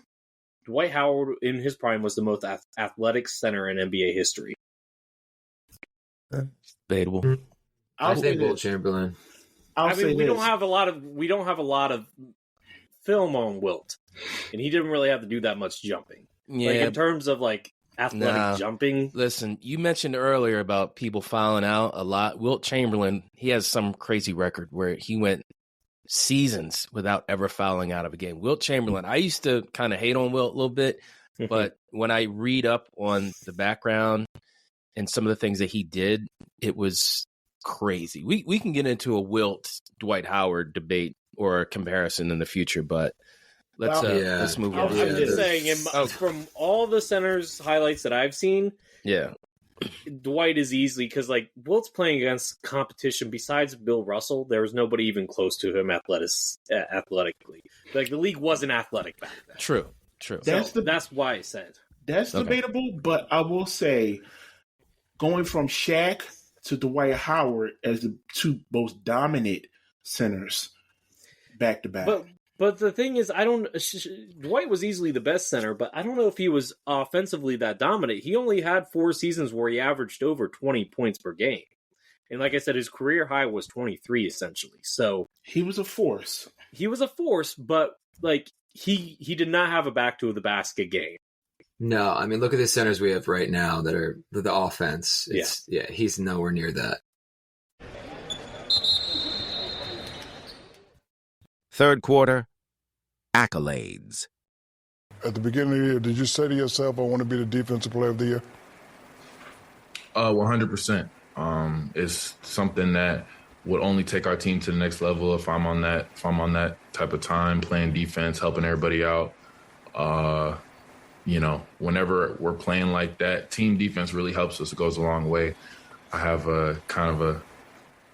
Dwight Howard in his prime was the most athletic center in NBA history. Debatable. I think Wilt Chamberlain. We don't have a lot of film on Wilt, and he didn't really have to do that much jumping. Yeah, in terms of athletic jumping. Listen, you mentioned earlier about people fouling out a lot. Wilt Chamberlain, he has some crazy record where he went seasons without ever fouling out of a game. Wilt Chamberlain, I used to kind of hate on Wilt a little bit, but when I read up on the background and some of the things that he did, it was crazy. We can get into a Wilt Dwight Howard debate or comparison in the future, but let's move on. I'm just saying, from all the centers highlights that I've seen, Dwight is easily, because Wilt's playing against competition besides Bill Russell. There was nobody even close to him athletically. The league wasn't athletic back then. True. That's why I said that's debatable. But I will say, going from Shaq to Dwight Howard as the two most dominant centers back to back. But the thing is, Dwight was easily the best center, but I don't know if he was offensively that dominant. He only had 4 seasons where he averaged over 20 points per game. And like I said, his career high was 23, essentially. So he was a force. But he did not have a back to the basket game. No, I mean, look at the centers we have right now that are the offense. He's nowhere near that. Third quarter, accolades. At the beginning of the year, did you say to yourself, I want to be the defensive player of the year? 100%. It's something that would only take our team to the next level if I'm on that type of time, playing defense, helping everybody out. Whenever we're playing like that, team defense really helps us. It goes a long way. I have a kind of a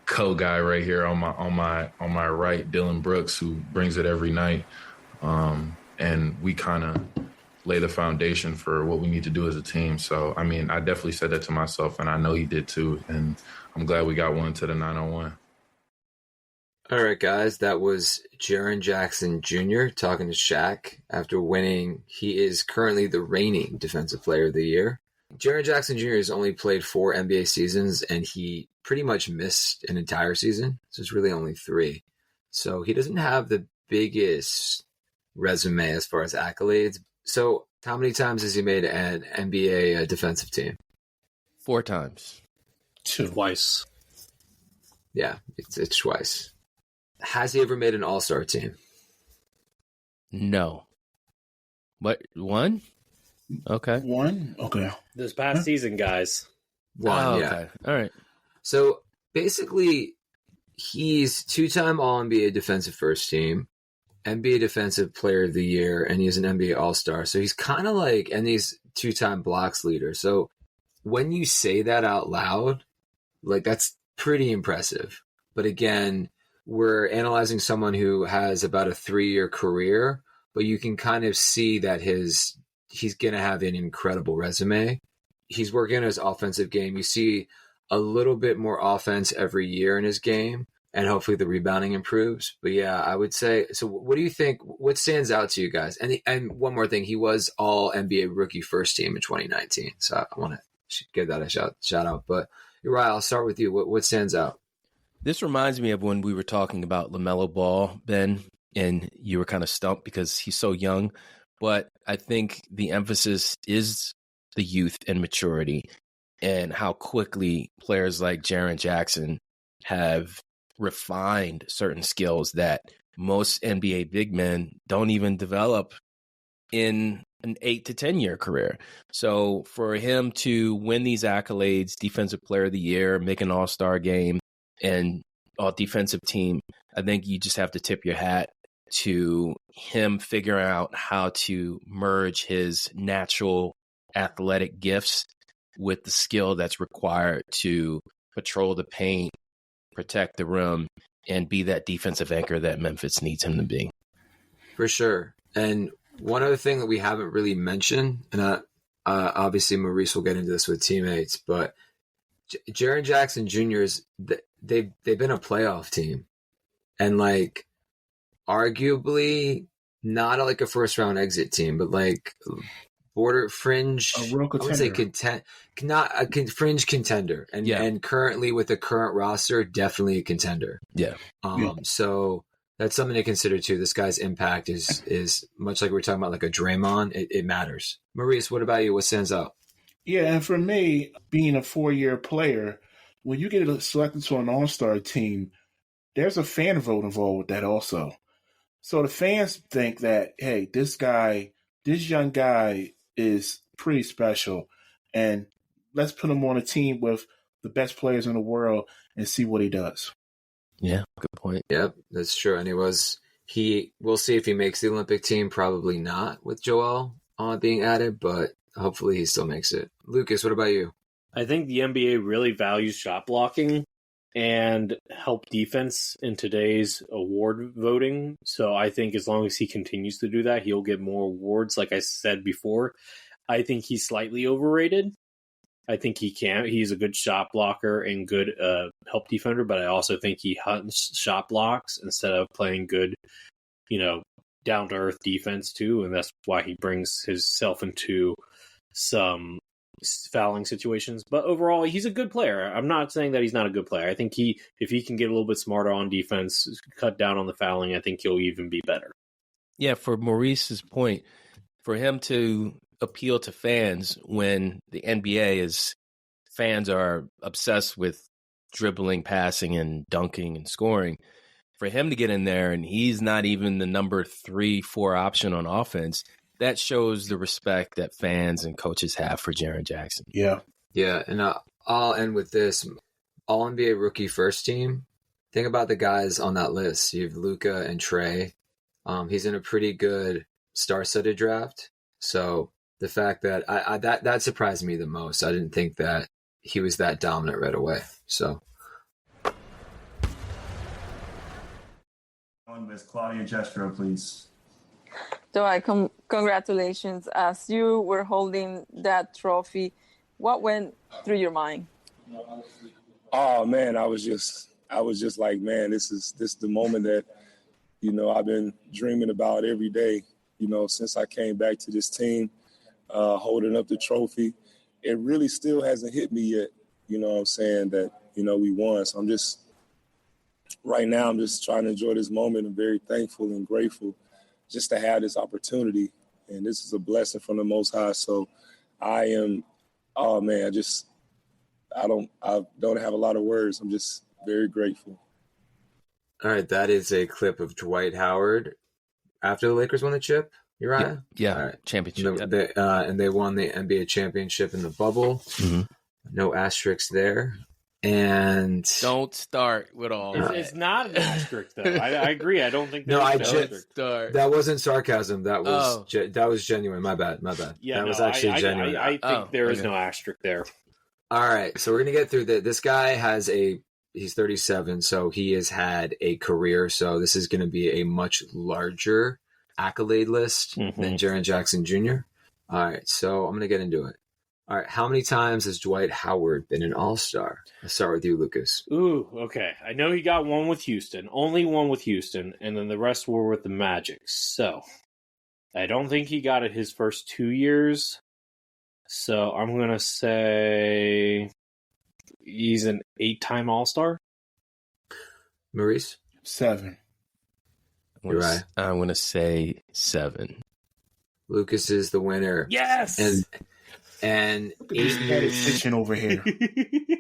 co-guy right here on my right, Dylan Brooks, who brings it every night. And we kind of lay the foundation for what we need to do as a team. So, I mean, I definitely said that to myself, and I know he did too. And I'm glad we got one to the 901. All right, guys, that was Jaren Jackson Jr. talking to Shaq after winning. He is currently the reigning Defensive Player of the Year. Jaren Jackson Jr. has only played 4 NBA seasons, and he pretty much missed an entire season. So it's really only 3. So he doesn't have the biggest resume as far as accolades. So how many times has he made an NBA defensive team? 4 times. 2. Twice. Yeah, it's twice. Has he ever made an all-star team? No. What? 1? Okay. 1? Okay. This past season, guys. 1, yeah. Okay. All right. So basically, he's 2-time All-NBA defensive first team, NBA defensive player of the year, and he's an NBA All-Star. So he's kind of and he's 2-time blocks leader. So when you say that out loud, that's pretty impressive. But again, we're analyzing someone who has about a 3-year career, but you can kind of see that he's going to have an incredible resume. He's working on his offensive game. You see a little bit more offense every year in his game, and hopefully the rebounding improves. But yeah, I would say, so what do you think, what stands out to you guys? And one more thing, he was all NBA rookie first team in 2019. So I want to give that a shout out. But Uriah, I'll start with you. What stands out? This reminds me of when we were talking about LaMelo Ball, Ben, and you were kind of stumped because he's so young. But I think the emphasis is the youth and maturity and how quickly players like Jaren Jackson have refined certain skills that most NBA big men don't even develop in an 8 to 10 year career. So for him to win these accolades, Defensive Player of the Year, make an All-Star game, and all defensive team, I think you just have to tip your hat to him figuring out how to merge his natural athletic gifts with the skill that's required to patrol the paint, protect the rim, and be that defensive anchor that Memphis needs him to be. For sure. And one other thing that we haven't really mentioned, and obviously Maurice will get into this with teammates, but Jaren Jackson Jr. they've been a playoff team. and like arguably not like a first round exit team, but like border fringe. A real I would say contender. not a fringe contender, and currently with the current roster, definitely a contender. Yeah. So that's something to consider too. This guy's impact is much like we were talking about, like a Draymond. It matters. Maurice, what about you? What stands out? Yeah, and for me, being a 4-year player, when you get selected to an all-star team, there's a fan vote involved with that also. So the fans think that, hey, this young guy is pretty special, and let's put him on a team with the best players in the world and see what he does. Yeah, good point. Yep, that's true. And we'll see if he makes the Olympic team. Probably not with Joel being added, but hopefully he still makes it. Lucas, what about you? I think the NBA really values shot blocking and help defense in today's award voting. So I think as long as he continues to do that, he'll get more awards. Like I said before, I think he's slightly overrated. I think he's a good shot blocker and good help defender, but I also think he hunts shot blocks instead of playing good, down-to-earth defense too, and that's why he brings himself into some fouling situations. But overall, he's a good player. I'm not saying that he's not a good player. I think if he can get a little bit smarter on defense, cut down on the fouling, I think he'll even be better. Yeah, for Maurice's point, for him to appeal to fans when the NBA fans are obsessed with dribbling, passing, and dunking and scoring, for him to get in there and he's not even the number 3-4 option on offense, that shows the respect that fans and coaches have for Jaren Jackson. Yeah. Yeah, and I'll end with this. All-NBA rookie first team. Think about the guys on that list. You have Luka and Trey. He's in a pretty good star-studded draft. So the fact that that surprised me the most. I didn't think that he was that dominant right away. So. Miss Claudia Jestro, please. Dwight, congratulations. As you were holding that trophy, what went through your mind? Oh man, I was just like, man, this is the moment that, I've been dreaming about every day, since I came back to this team, holding up the trophy. It really still hasn't hit me yet, what I'm saying, that, we won. So right now I'm just trying to enjoy this moment. I'm very thankful and grateful just to have this opportunity. And this is a blessing from the Most High. So I am, oh man, I don't have a lot of words. I'm just very grateful. All right. That is a clip of Dwight Howard after the Lakers won the chip. Uriah? Yeah. All right. Championship. And they won the NBA championship in the bubble. Mm-hmm. No asterisks there. And don't start with all that. It's not an asterisk, though. I agree. I don't think that wasn't sarcasm. That was genuine. My bad. Yeah, that was actually genuine. I think there is no asterisk there. All right, so we're gonna get through that. This guy he's 37, so he has had a career. So this is gonna be a much larger accolade list than Jaren Jackson Jr. All right, so I'm gonna get into it. All right, how many times has Dwight Howard been an All-Star? Let's start with you, Lucas. Ooh, okay. I know he got one with Houston, only one with Houston, and then the rest were with the Magic. So I don't think he got it his first 2 years. So I'm going to say he's an 8-time All-Star. Maurice? 7. You're right. I'm going to say 7. Lucas is the winner. Yes! And 8 years over here.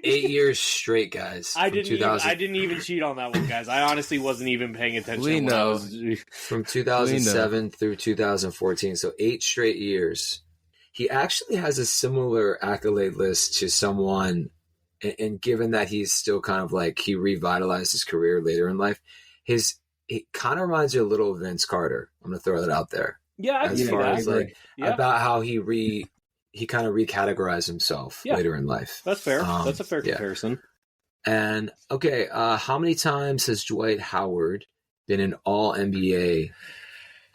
8 years straight, guys. I didn't even cheat on that one, guys. I honestly wasn't even paying attention. We know. From 2007 through 2014, so 8 straight years. He actually has a similar accolade list to someone, and given that he's still kind of like he revitalized his career later in life, it kind of reminds you a little of Vince Carter. I'm going to throw that out there. Yeah, I can see that. About how he kind of recategorized himself later in life. That's fair. That's a fair comparison. And okay, how many times has Dwight Howard been an All-NBA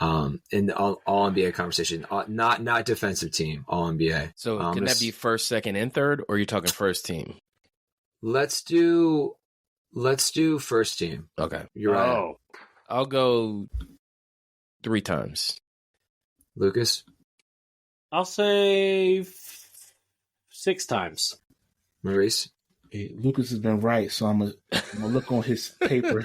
in the All-NBA conversation? Not defensive team, All-NBA. So can that be first, second, and third, or are you talking first team? Let's do Let's do first team. Okay. You're right. Oh, I'll go 3 times. Lucas? I'll say 6 times. Maurice? Hey, Lucas has been right, so I'm gonna look on his paper.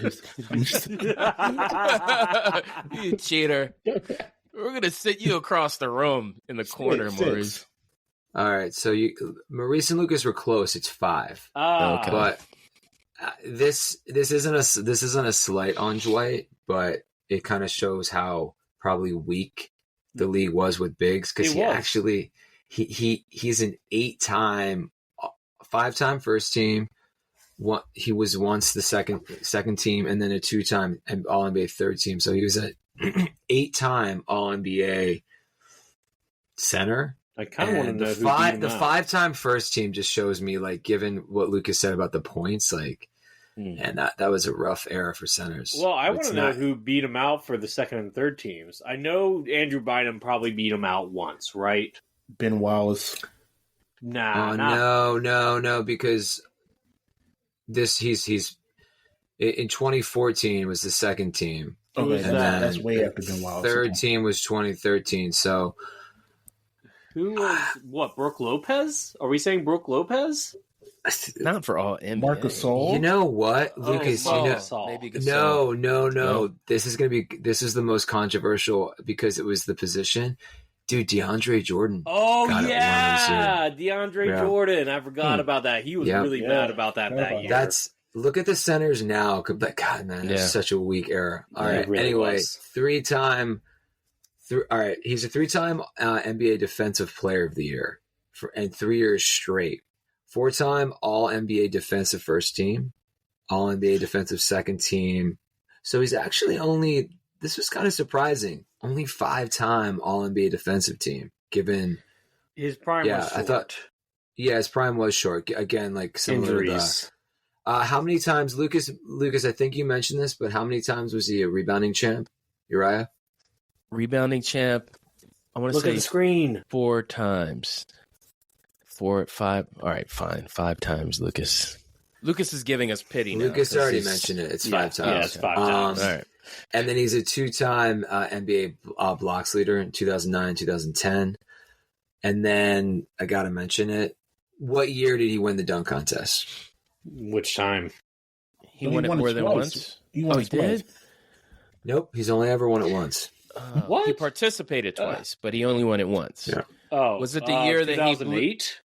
You cheater. We're going to sit you across the room in the corner, Maurice. All right, so Maurice and Lucas were close. It's 5. Okay. But this isn't a slight on Dwight, but it kind of shows how probably weak the league was with bigs, because he's an 5-time first team. He was once the second team, and then a 2-time All NBA third team. So he was an 8-time All NBA center. I kind of want to know the 5-time first team just shows me, like, given what Lucas said about the points, like, and that was a rough era for centers. Well, I want to know who beat him out for the second and third teams. I know Andrew Bynum probably beat him out once, right? Ben Wallace. No, because he's in 2014 was the second team. Okay, that's way after Ben Wallace. Third team was 2013. So who was Brooke Lopez? Are we saying Brooke Lopez? Not for all NBA. Marcus Gasol. You know what, Lucas? Maybe Gasol. No. This is the most controversial because it was the position. Dude, DeAndre Jordan. Oh, yeah. DeAndre Jordan. I forgot about that. He was really mad about that year. Look at the centers now. God, man, it's such a weak era. All right. Really anyway, 3-time. All right. He's a 3-time NBA Defensive Player of the Year and 3 years straight. 4-time All NBA Defensive First Team, All NBA Defensive Second Team. So he's actually this was kind of surprising, only 5-time All NBA Defensive Team, given his prime was short. I thought, his prime was short. Again, like similar injuries. How many times, Lucas, I think you mentioned this, but how many times was he a rebounding champ, Uriah? Rebounding champ, I want to say look at the screen. 4 times. 4, 5. All right, fine. 5 times, Lucas. Lucas is giving us pity now. Lucas already mentioned it. It's 5 times. Yeah, it's 5 times. All right. And then he's a 2-time NBA blocks leader in 2009, 2010. And then I got to mention it. What year did he win the dunk contest? Which time? He won it more than once? He did? Nope. He's only ever won it once. What? He participated twice, but he only won it once. Yeah. Oh, was it the year that 2008?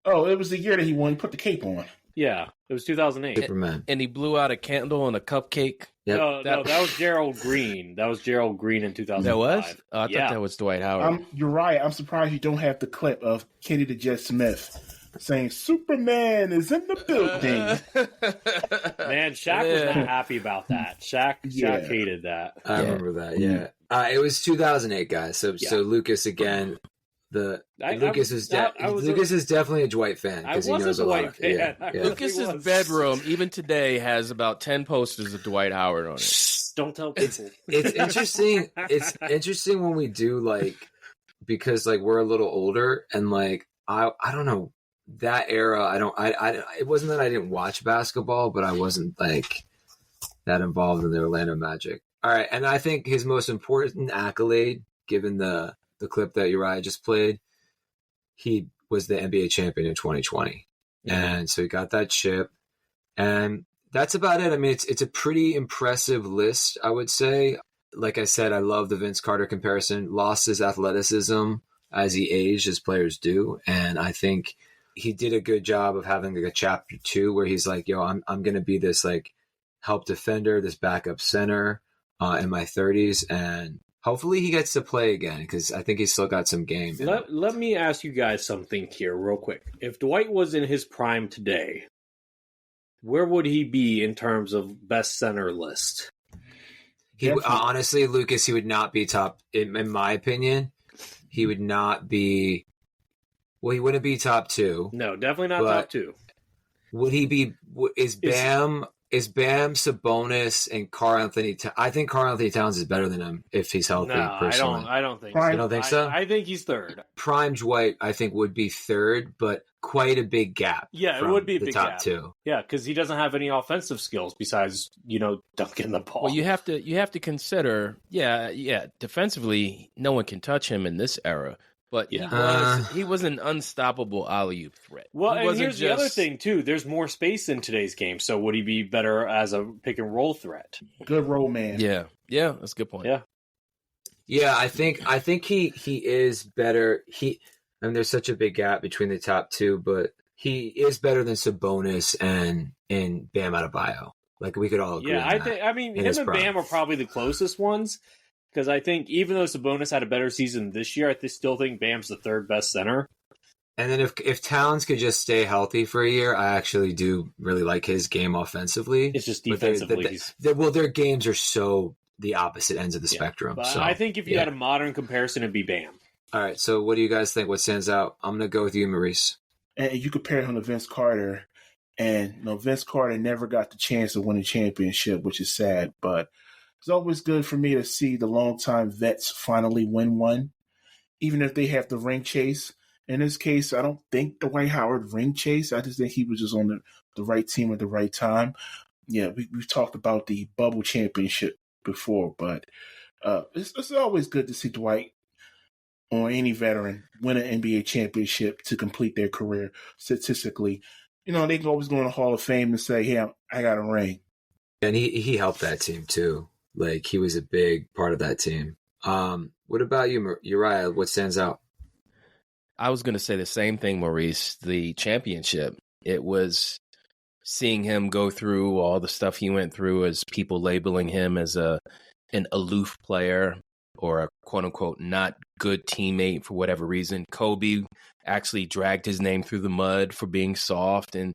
Oh, it was the year that he won. He put the cape on. Yeah, it was 2008. Superman. And he blew out a candle on a cupcake. Yep. No, that was Gerald Green. That was Gerald Green in 2005. That was? Oh, I thought that was Dwight Howard. You're right. I'm surprised you don't have the clip of Kenny the Jet Smith saying Superman is in the building. Man, Shaq was not happy about that. Shaq hated that. I remember that. Yeah, it was 2008, guys. So Lucas again. Lucas is definitely a Dwight fan because he knows a lot. Lucas's bedroom, even today, has about 10 posters of Dwight Howard on it. Don't tell people. It's interesting. It's interesting when we do because we're a little older and I don't know that era. It wasn't that I didn't watch basketball, but I wasn't that involved in the Orlando Magic. All right, and I think his most important accolade, given the clip that Uriah just played, he was the NBA champion in 2020. And so he got that chip. And that's about it. I mean, it's a pretty impressive list, I would say. Like I said, I love the Vince Carter comparison. Lost his athleticism as he aged, as players do. And I think he did a good job of having a chapter 2 where he's like, yo, I'm going to be this help defender, this backup center in my 30s. And hopefully he gets to play again because I think he's still got some game. Let me ask you guys something here real quick. If Dwight was in his prime today, where would he be in terms of best center list? Honestly, Lucas, he would not be top, in my opinion. He would not be, he wouldn't be top 2. No, definitely not top 2. Would he be, is Bam, Sabonis, and Karl-Anthony Towns? I think Karl-Anthony Towns is better than him if he's healthy. No, personally. I don't think so. You don't think so? I think he's third. Prime Dwight, I think, would be third, but quite a big gap. Yeah, it from would be a the big top gap. two. Yeah, because he doesn't have any offensive skills besides, dunking the ball. Well, you have to consider, defensively, no one can touch him in this era. But he was an unstoppable alley-oop threat. Well, and here's the other thing, too. There's more space in today's game, so would he be better as a pick-and-roll threat? Good roll man. Yeah, that's a good point. Yeah, I think he is better. There's such a big gap between the top two, but he is better than Sabonis and Bam Adebayo. Like, we could all agree on that. him and Bam are probably the closest ones, because I think even though Sabonis had a better season this year, I still think Bam's the third best center. And then if Towns could just stay healthy for a year, I actually do really like his game offensively. It's just defensively. Their games are so the opposite ends of the spectrum. But so I think if you had a modern comparison, it'd be Bam. All right, so what do you guys think? What stands out? I'm going to go with you, Maurice. And you compare him to Vince Carter, and Vince Carter never got the chance to win a championship, which is sad. But it's always good for me to see the longtime vets finally win one, even if they have to ring chase. In this case, I don't think Dwight Howard ring chase. I just think he was just on the right team at the right time. Yeah, we've talked about the bubble championship before, but it's always good to see Dwight or any veteran win an NBA championship to complete their career statistically. They can always go in the Hall of Fame and say, "Hey, I got a ring." And he helped that team too. Like, he was a big part of that team. What about you, Uriah? What stands out? I was going to say the same thing, Maurice. The championship. It was seeing him go through all the stuff he went through, as people labeling him as an aloof player or a quote-unquote not good teammate for whatever reason. Kobe actually dragged his name through the mud for being soft, and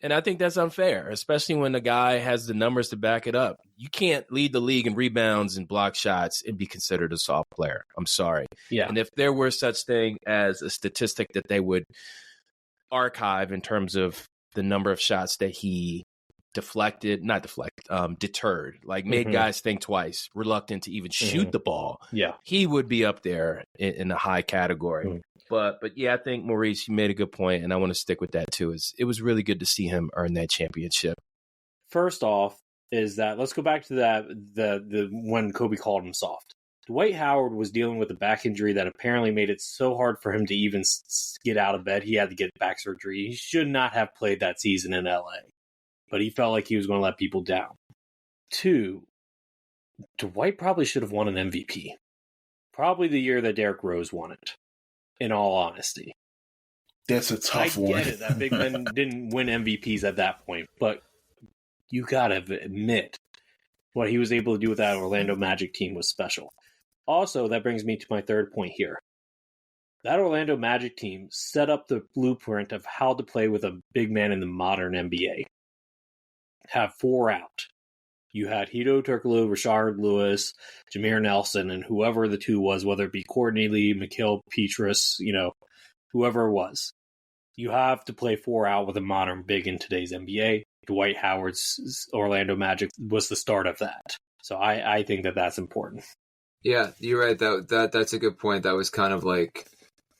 I think that's unfair, especially when the guy has the numbers to back it up. You can't lead the league in rebounds and block shots and be considered a soft player. I'm sorry. Yeah. And if there were such thing as a statistic that they would archive in terms of the number of shots that he deterred, like made guys think twice, reluctant to even shoot the ball. Yeah. He would be up there in the high category. But yeah, I think, Maurice, you made a good point, and I want to stick with that too. It was really good to see him earn that championship. First off, is that let's go back to the when Kobe called him soft. Dwight Howard was dealing with a back injury that apparently made it so hard for him to even get out of bed. He had to get back surgery. He should not have played that season in LA, but he felt like he was going to let people down. 2, Dwight probably should have won an MVP. Probably the year that Derrick Rose won it, in all honesty. That's a tough one. I get it that big men didn't win MVPs at that point, but you got to admit what he was able to do with that Orlando Magic team was special. Also, that brings me to my third point here. That Orlando Magic team set up the blueprint of how to play with a big man in the modern NBA. Have 4 out. You had Hedo Turkoglu, Rashard Lewis, Jameer Nelson, and whoever the 2 was, whether it be Courtney Lee, Mikal Petrus, whoever it was. You have to play 4 out with a modern big in today's NBA. Dwight Howard's Orlando Magic was the start of that. So I think that that's important. Yeah, you're right. That's a good point. That was kind of like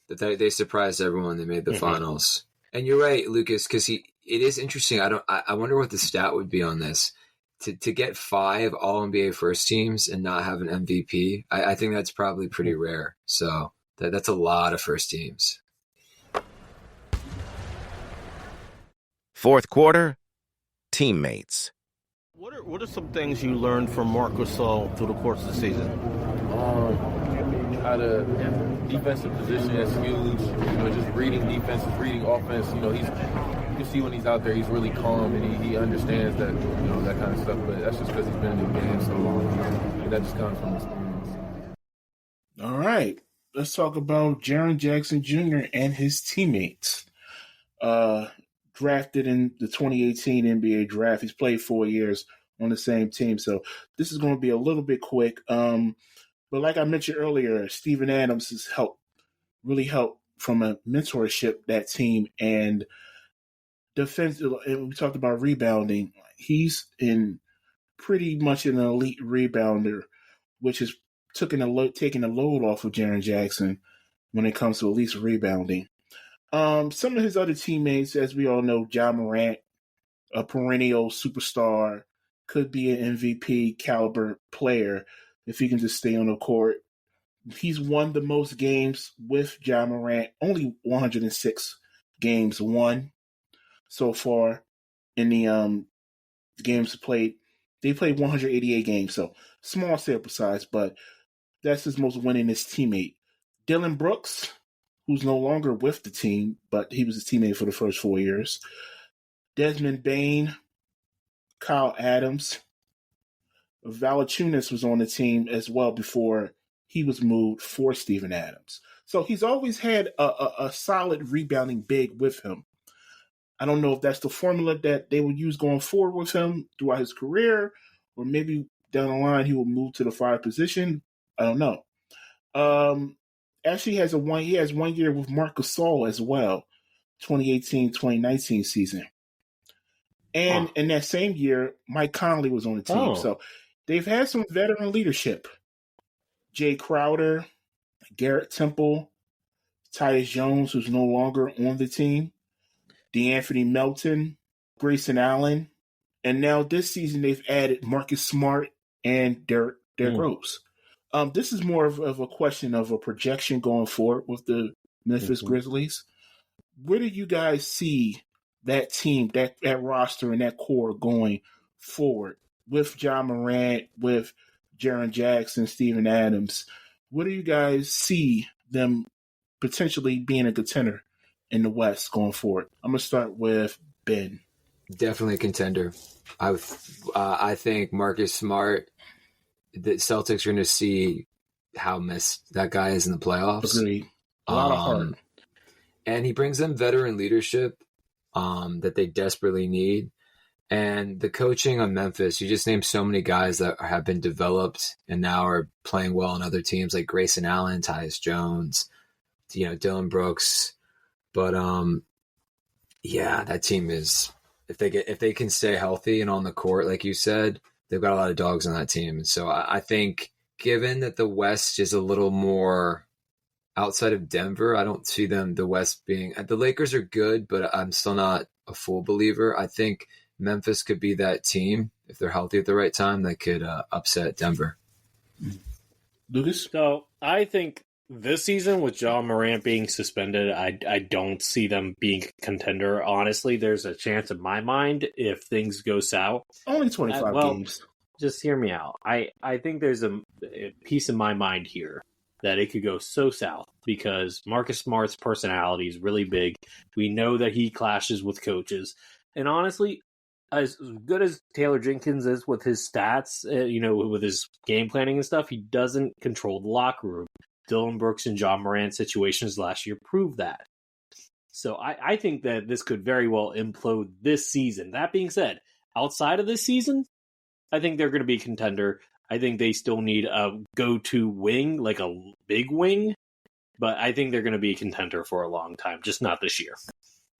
they surprised everyone. They made the finals. And you're right, Lucas, because it is interesting. I wonder what the stat would be on this. To get 5 All-NBA first teams and not have an MVP, I think that's probably pretty rare. So that's a lot of first teams. Fourth quarter, teammates. What are some things you learned from Marc Gasol through the course of the season? How to defensive position is huge. Just reading defenses, reading offense. You can see when he's out there, he's really calm and he understands that that kind of stuff. But that's just because he's been in the game so long. And that just comes from experience. All right, let's talk about Jaren Jackson Jr. and his teammates. Drafted in the 2018 NBA draft. He's played 4 years on the same team. So this is going to be a little bit quick. But like I mentioned earlier, Steven Adams has really helped from a mentorship, that team, and defense. And we talked about rebounding. He's pretty much an elite rebounder, which is taking a load off of Jaren Jackson when it comes to at least rebounding. Some of his other teammates, as we all know, Ja Morant, a perennial superstar, could be an MVP caliber player if he can just stay on the court. He's won the most games with Ja Morant, only 106 games won so far in the games played. They played 188 games, so small sample size, but that's his most winningest teammate. Dylan Brooks, who's no longer with the team, but he was a teammate for the first 4 years. Desmond Bane, Kyle Adams. Valanciunas was on the team as well before he was moved for Steven Adams. So he's always had a solid rebounding big with him. I don't know if that's the formula that they would use going forward with him throughout his career, or maybe down the line he will move to the 5 position. I don't know. Actually, he has 1 year with Marc Gasol as well, 2018-2019 season. And in that same year, Mike Conley was on the team. So they've had some veteran leadership. Jay Crowder, Garrett Temple, Tyus Jones, who's no longer on the team, DeAnthony Melton, Grayson Allen, and now this season they've added Marcus Smart and Derrick Rose. This is more of a question of a projection going forward with the Memphis Grizzlies. Where do you guys see that team, that roster, and that core going forward with Ja Morant, with Jaren Jackson, Steven Adams? What do you guys see them potentially being a contender in the West going forward? I'm going to start with Ben. Definitely a contender. I think Marcus Smart, the Celtics are going to see how missed that guy is in the playoffs. Agreed. A lot of heart. And he brings them veteran leadership that they desperately need. And the coaching on Memphis, you just named so many guys that have been developed and now are playing well on other teams like Grayson Allen, Tyus Jones, Dylan Brooks. But that team is, if they can stay healthy and on the court, like you said, they've got a lot of dogs on that team. And so I think given that the West is a little more outside of Denver, I don't see the West being, the Lakers are good, but I'm still not a full believer. I think Memphis could be that team, if they're healthy at the right time, that could upset Denver. Lucas? So I think this season with Ja Morant being suspended, I don't see them being a contender. Honestly, there's a chance in my mind if things go south. Only 25 games. Just hear me out. I think there's a piece in my mind here that it could go so south because Marcus Smart's personality is really big. We know that he clashes with coaches. And honestly, as good as Taylor Jenkins is with his stats, with his game planning and stuff, he doesn't control the locker room. Dylan Brooks and Ja Morant situations last year proved that. So I think that this could very well implode this season. That being said, outside of this season, I think they're going to be a contender. I think they still need a go-to wing, like a big wing, but I think they're going to be a contender for a long time, just not this year.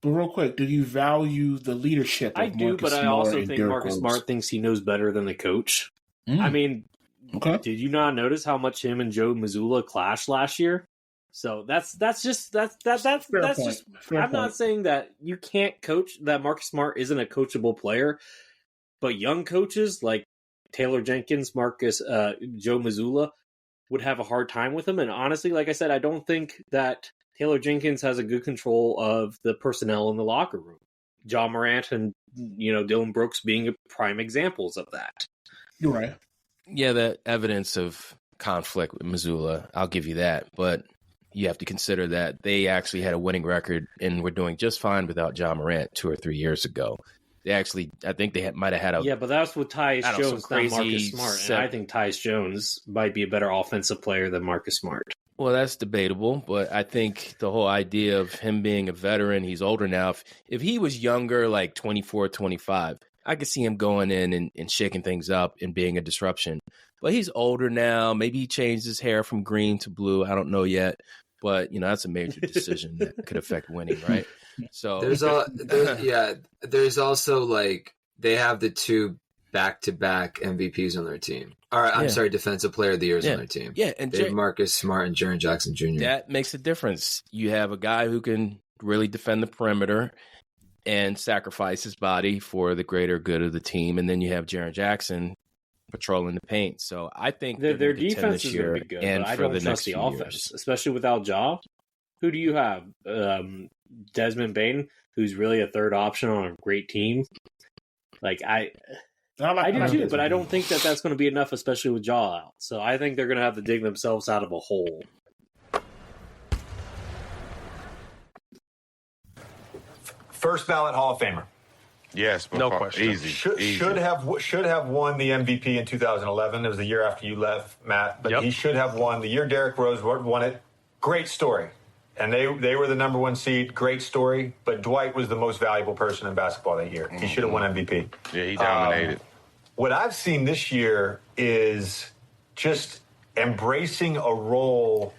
But real quick, do you value the leadership of I do, Marcus but I Smart also and think Derrick Marcus Rose? Smart thinks he knows better than the coach. I mean, did you not notice how much him and Joe Mazzulla clashed last year? So that's just Fair point. I'm not saying that you can't coach, that Marcus Smart isn't a coachable player, but young coaches like Taylor Jenkins, Joe Mazzulla would have a hard time with him. And honestly, like I said, I don't think that Taylor Jenkins has a good control of the personnel in the locker room. Ja Morant and Dylan Brooks being prime examples of that. You're right. Yeah, the evidence of conflict with Missoula, I'll give you that. But you have to consider that they actually had a winning record and were doing just fine without Ja Morant 2 or 3 years ago. They actually, I think they might have had a... Yeah, but that's with Tyus Jones, not Marcus Smart. set. And I think Tyus Jones might be a better offensive player than Marcus Smart. Well, that's debatable, but I think the whole idea of him being a veteran, he's older now. If he was younger, like 24, 25, I could see him going in and shaking things up and being a disruption. But he's older now. Maybe he changed his hair from green to blue. I don't know yet. But, that's a major decision that could affect winning, right? So there's also like they have the 2 back-to-back MVPs on their team. All right, I'm sorry, Defensive Player of the Year on their team. Yeah, and they have Marcus Smart and Jaren Jackson Jr. That makes a difference. You have a guy who can really defend the perimeter and sacrifice his body for the greater good of the team. And then you have Jaren Jackson patrolling the paint. So I think their defense is going to be good, and but I for don't the trust next the few offense, years. especially without Ja. Who do you have? Desmond Bain, who's really a third option on a great team. Like I do too, but I don't think that that's going to be enough, especially with Ja out. So I think they're going to have to dig themselves out of a hole. First ballot Hall of Famer. Yes, no question. Easy. Should have won the MVP in 2011. It was the year after you left, Matt. But he should have won the year Derrick Rose won it. Great story, and they were the number one seed. Great story. But Dwight was the most valuable person in basketball that year. He should have won MVP. Yeah, he dominated. What I've seen this year is just embracing a role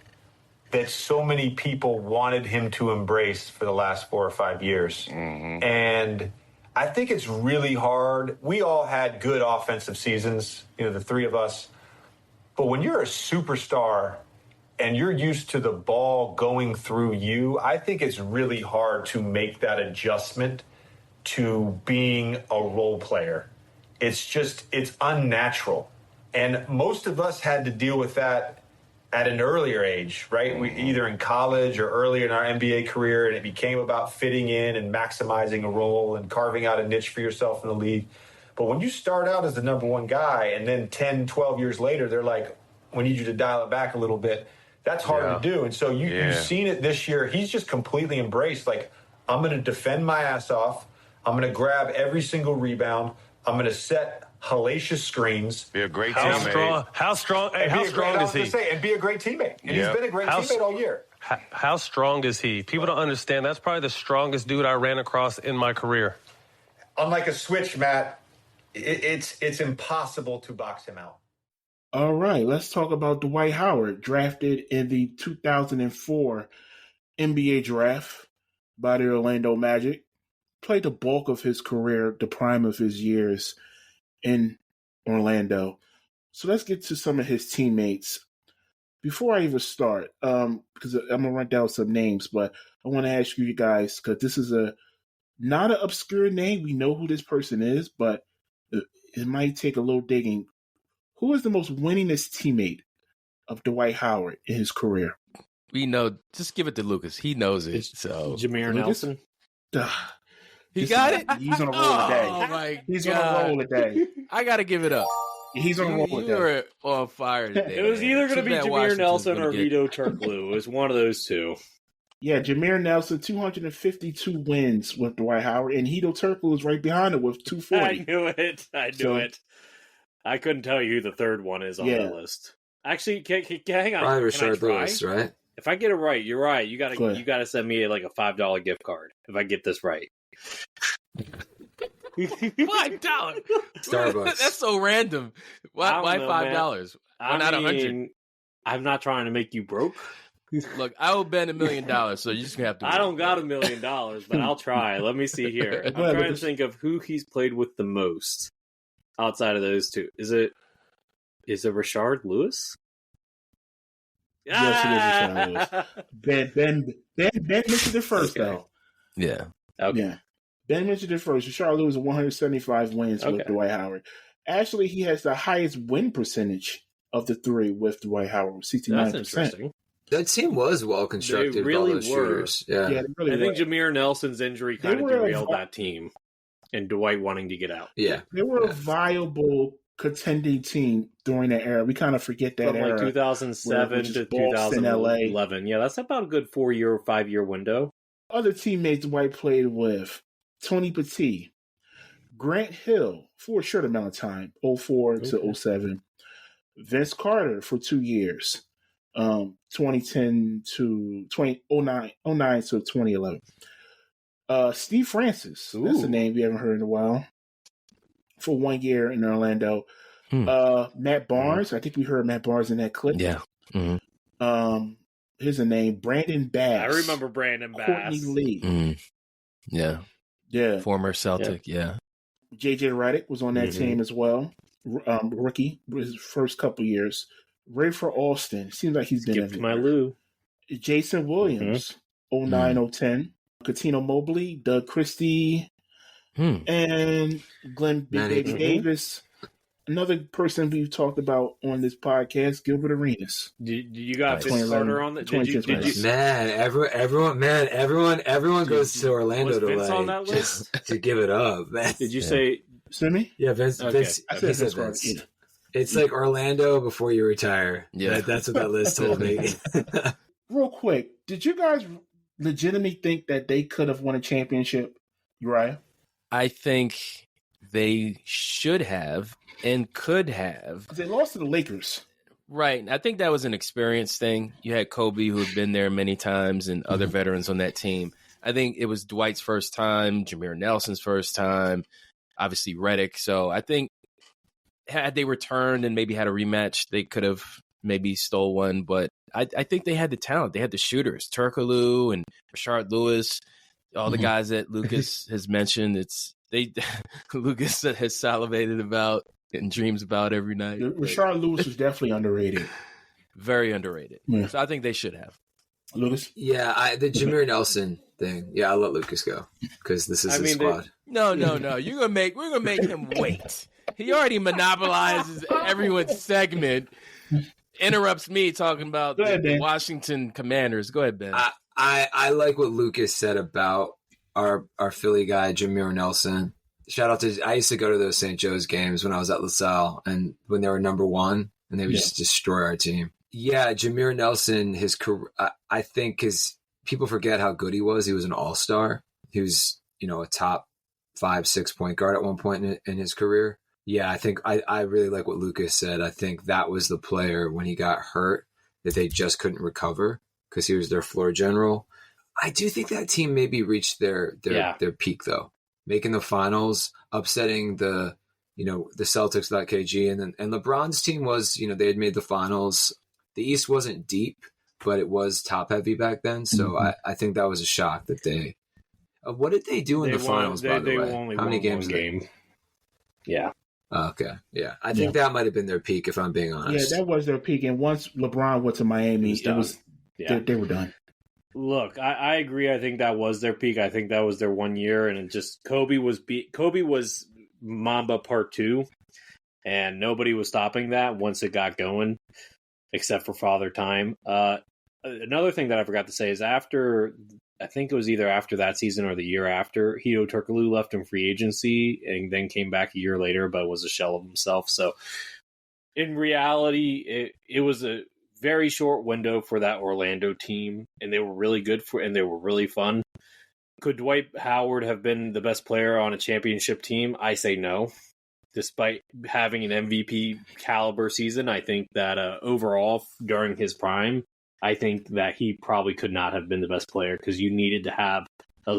that so many people wanted him to embrace for the last 4 or 5 years. And I think it's really hard. We all had good offensive seasons, the three of us. But when you're a superstar and you're used to the ball going through you, I think it's really hard to make that adjustment to being a role player. It's unnatural. And most of us had to deal with that at an earlier age, right? We either in college or earlier in our NBA career, and it became about fitting in and maximizing a role and carving out a niche for yourself in the league. But when you start out as the number one guy and then 10, 12 years later, they're like, we need you to dial it back a little bit. That's hard to do. And so you've seen it this year. He's just completely embraced, like, I'm going to defend my ass off. I'm going to grab every single rebound. I'm going to set hellacious screens. Be a great teammate. How strong is he? And be a great teammate. And he's been a great teammate all year. How strong is he? People don't understand. That's probably the strongest dude I ran across in my career. Unlike a switch, Matt, it's impossible to box him out. All right, let's talk about Dwight Howard, drafted in the 2004 NBA draft by the Orlando Magic. Played the bulk of his career, the prime of his years in Orlando. So let's get to some of his teammates. Before I even start, because I'm going to run down some names, but I want to ask you guys, because this is not an obscure name. We know who this person is, but it might take a little digging. Who is the most winningest teammate of Dwight Howard in his career? We know. Just give it to Lucas. He knows it. So Jameer Nelson. He got it? He's on a roll today. Oh, my He's God. on a roll today. I got to give it up. He's on a roll today. You were on fire today. It was either going to be Jameer Washington's Nelson gonna or Vito Turkoglu. It was one of those two. Yeah, Jameer Nelson, 252 wins with Dwight Howard, and Hedo Turkoglu is right behind him with 240. I knew it. I couldn't tell you who the third one is on the list. Actually, hang on. Probably Rashard Lewis, right? If I get it right, you're right. You gotta send me like a $5 gift card if I get this right. $5. Starbucks. That's so random. Why $5? Why not $100? I'm not trying to make you broke. Look, I owe Ben $1 million, so you just have to. I don't got $1 million, but I'll try. Let me see here. I'm trying to think of who he's played with the most outside of those two. Is it Rashard Lewis? Yes, it is Rashard Lewis. Ben mentioned it first, though. Yeah. Okay. Yeah. Ben mentioned it first. Rashard Lewis 175 wins with Dwight Howard. Actually, he has the highest win percentage of the three with Dwight Howard, 69%. That's interesting. That team was well constructed. They really with all those were. shooters. Yeah. They really I think were. Jameer Nelson's injury kind of derailed that team, and Dwight wanting to get out. Yeah. They were a viable contending team during that era. We kind of forget that From era. like 2007 to 2011. Yeah, that's about a good 4-year or 5-year window. Other teammates Dwight played with: Tony Petit, Grant Hill for a short amount of time, 04 to 07. Vince Carter for 2 years, 2010 to 09 to 2011. Steve Francis, that's a name we haven't heard in a while, for 1 year in Orlando. Matt Barnes, I think we heard Matt Barnes in that clip. Yeah. Mm-hmm. Here's a name: Brandon Bass. I remember Brandon Bass. Courtney Lee. Yeah. Yeah. Former Celtic, yeah. JJ Redick was on that team as well. Rookie, his first couple years. Rayford Alston. Seems like he's been Skip to my Lou. Jason Williams, 09-010. Katino Mobley, Doug Christie, and Glenn Big Baby Davis. Another person we've talked about on this podcast, Gilbert Arenas. Did you got Vince Carter on that? Did you? Everyone goes to Orlando to Vince on that list? to give it up, man. Did you say Simi? Yeah, Vince. Okay. Vince. I said Vince Vince. Carter. It's like Orlando before you retire. Yeah, that's what that list told me. Real quick, did you guys legitimately think that they could have won a championship, Uriah? I think they should have and could have. They lost to the Lakers. Right. I think that was an experience thing. You had Kobe, who had been there many times, and other veterans on that team. I think it was Dwight's first time, Jameer Nelson's first time, obviously Redick. So I think had they returned and maybe had a rematch, they could have maybe stole one. But I think they had the talent. They had the shooters, Turkoglu and Rashard Lewis, all the guys that Lucas has mentioned. Lucas has salivated about and dreams about every night. Rashard Lewis was definitely underrated. Very underrated. Yeah. So I think they should have. Lucas? Yeah, the Jameer Nelson thing. Yeah, I'll let Lucas go because this is his squad. No. We're gonna make him wait. He already monopolizes everyone's segment. Interrupts me talking about the Washington Commanders. Go ahead, Ben. I like what Lucas said about our Philly guy, Jameer Nelson. Shout out to, I used to go to those St. Joe's games when I was at LaSalle and when they were number one and they would just destroy our team. Yeah, Jameer Nelson, his career, I think people forget how good he was. He was an all-star. He was, a top 5-6 point guard at one point in his career. Yeah, I think I really like what Lucas said. I think that was the player when he got hurt that they just couldn't recover because he was their floor general. I do think that team maybe reached their peak though, making the finals, upsetting the Celtics without KG, and LeBron's team was they had made the finals. The East wasn't deep, but it was top heavy back then. So I think that was a shock that they. What did they do in the finals? By the way, how many games? Yeah. Okay. Yeah. I think that might have been their peak, if I'm being honest. Yeah, that was their peak. And once LeBron went to Miami, they were done. Look, I agree. I think that was their peak. I think that was their 1 year. And it just Kobe was Mamba Part 2. And nobody was stopping that once it got going, except for Father Time. Another thing that I forgot to say is I think it was either after that season or the year after, Hedo Turkoglu left in free agency and then came back a year later, but was a shell of himself. So in reality, it was a very short window for that Orlando team, and they were really good and they were really fun. Could Dwight Howard have been the best player on a championship team? I say no. Despite having an MVP caliber season, I think that overall during his prime, I think that he probably could not have been the best player because you needed to have a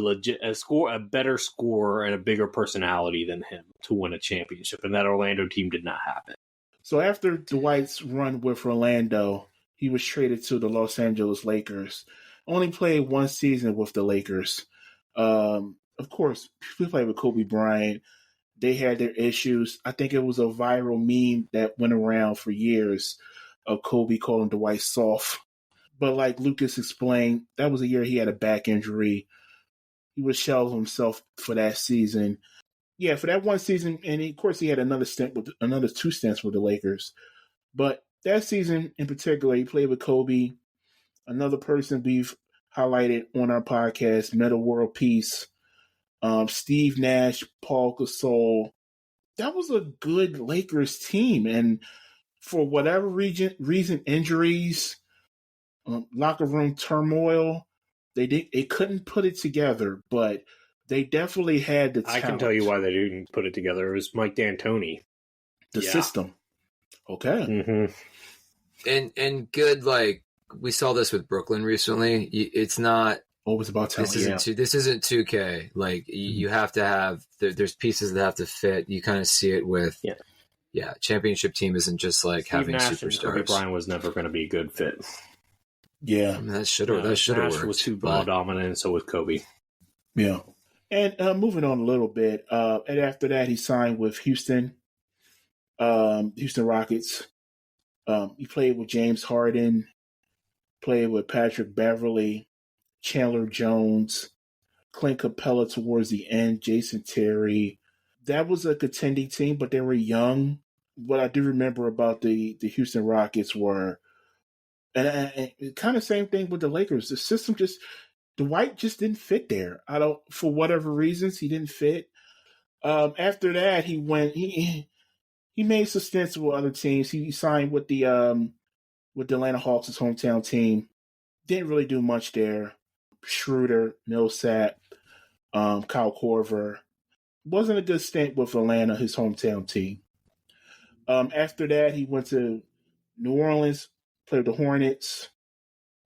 better scorer and a bigger personality than him to win a championship, and that Orlando team did not have it. So after Dwight's run with Orlando, he was traded to the Los Angeles Lakers. Only played one season with the Lakers. Of course, he played with Kobe Bryant. They had their issues. I think it was a viral meme that went around for years of Kobe calling Dwight soft. But like Lucas explained, that was a year he had a back injury. He was shell of himself for that season. Yeah, for that one season, and of course he had another two stints with the Lakers. But that season in particular, he played with Kobe, another person we've highlighted on our podcast, Metta World Peace, Steve Nash, Paul Gasol. That was a good Lakers team, and for whatever reason, injuries, locker room turmoil, they couldn't put it together, but they definitely had the talent. I can tell you why they didn't put it together. It was Mike D'Antoni. The system. Okay. Mm-hmm. And good, like, we saw this with Brooklyn recently. It's not... Oh, it's about talent. This isn't 2K. Like, you have to have... There's pieces that have to fit. You kind of see it with... Yeah, championship team isn't just like Steve having Nash superstars. And Kobe Bryant was never going to be a good fit. Yeah. I mean, that should have worked. Nash was too ball dominant, and so was Kobe. Yeah. And moving on a little bit, and after that, he signed with Houston Rockets. He played with James Harden, played with Patrick Beverly, Chandler Jones, Clint Capella towards the end, Jason Terry. That was a contending team, but they were young. What I do remember about the Houston Rockets were, and kind of same thing with the Lakers. The system Dwight just didn't fit there. For whatever reasons, he didn't fit. After that, he made some stints with other teams. He signed with the Atlanta Hawks, his hometown team. Didn't really do much there. Schroeder, Millsap, Kyle Korver. Wasn't a good stint with Atlanta, his hometown team. After that, he went to New Orleans, played with the Hornets.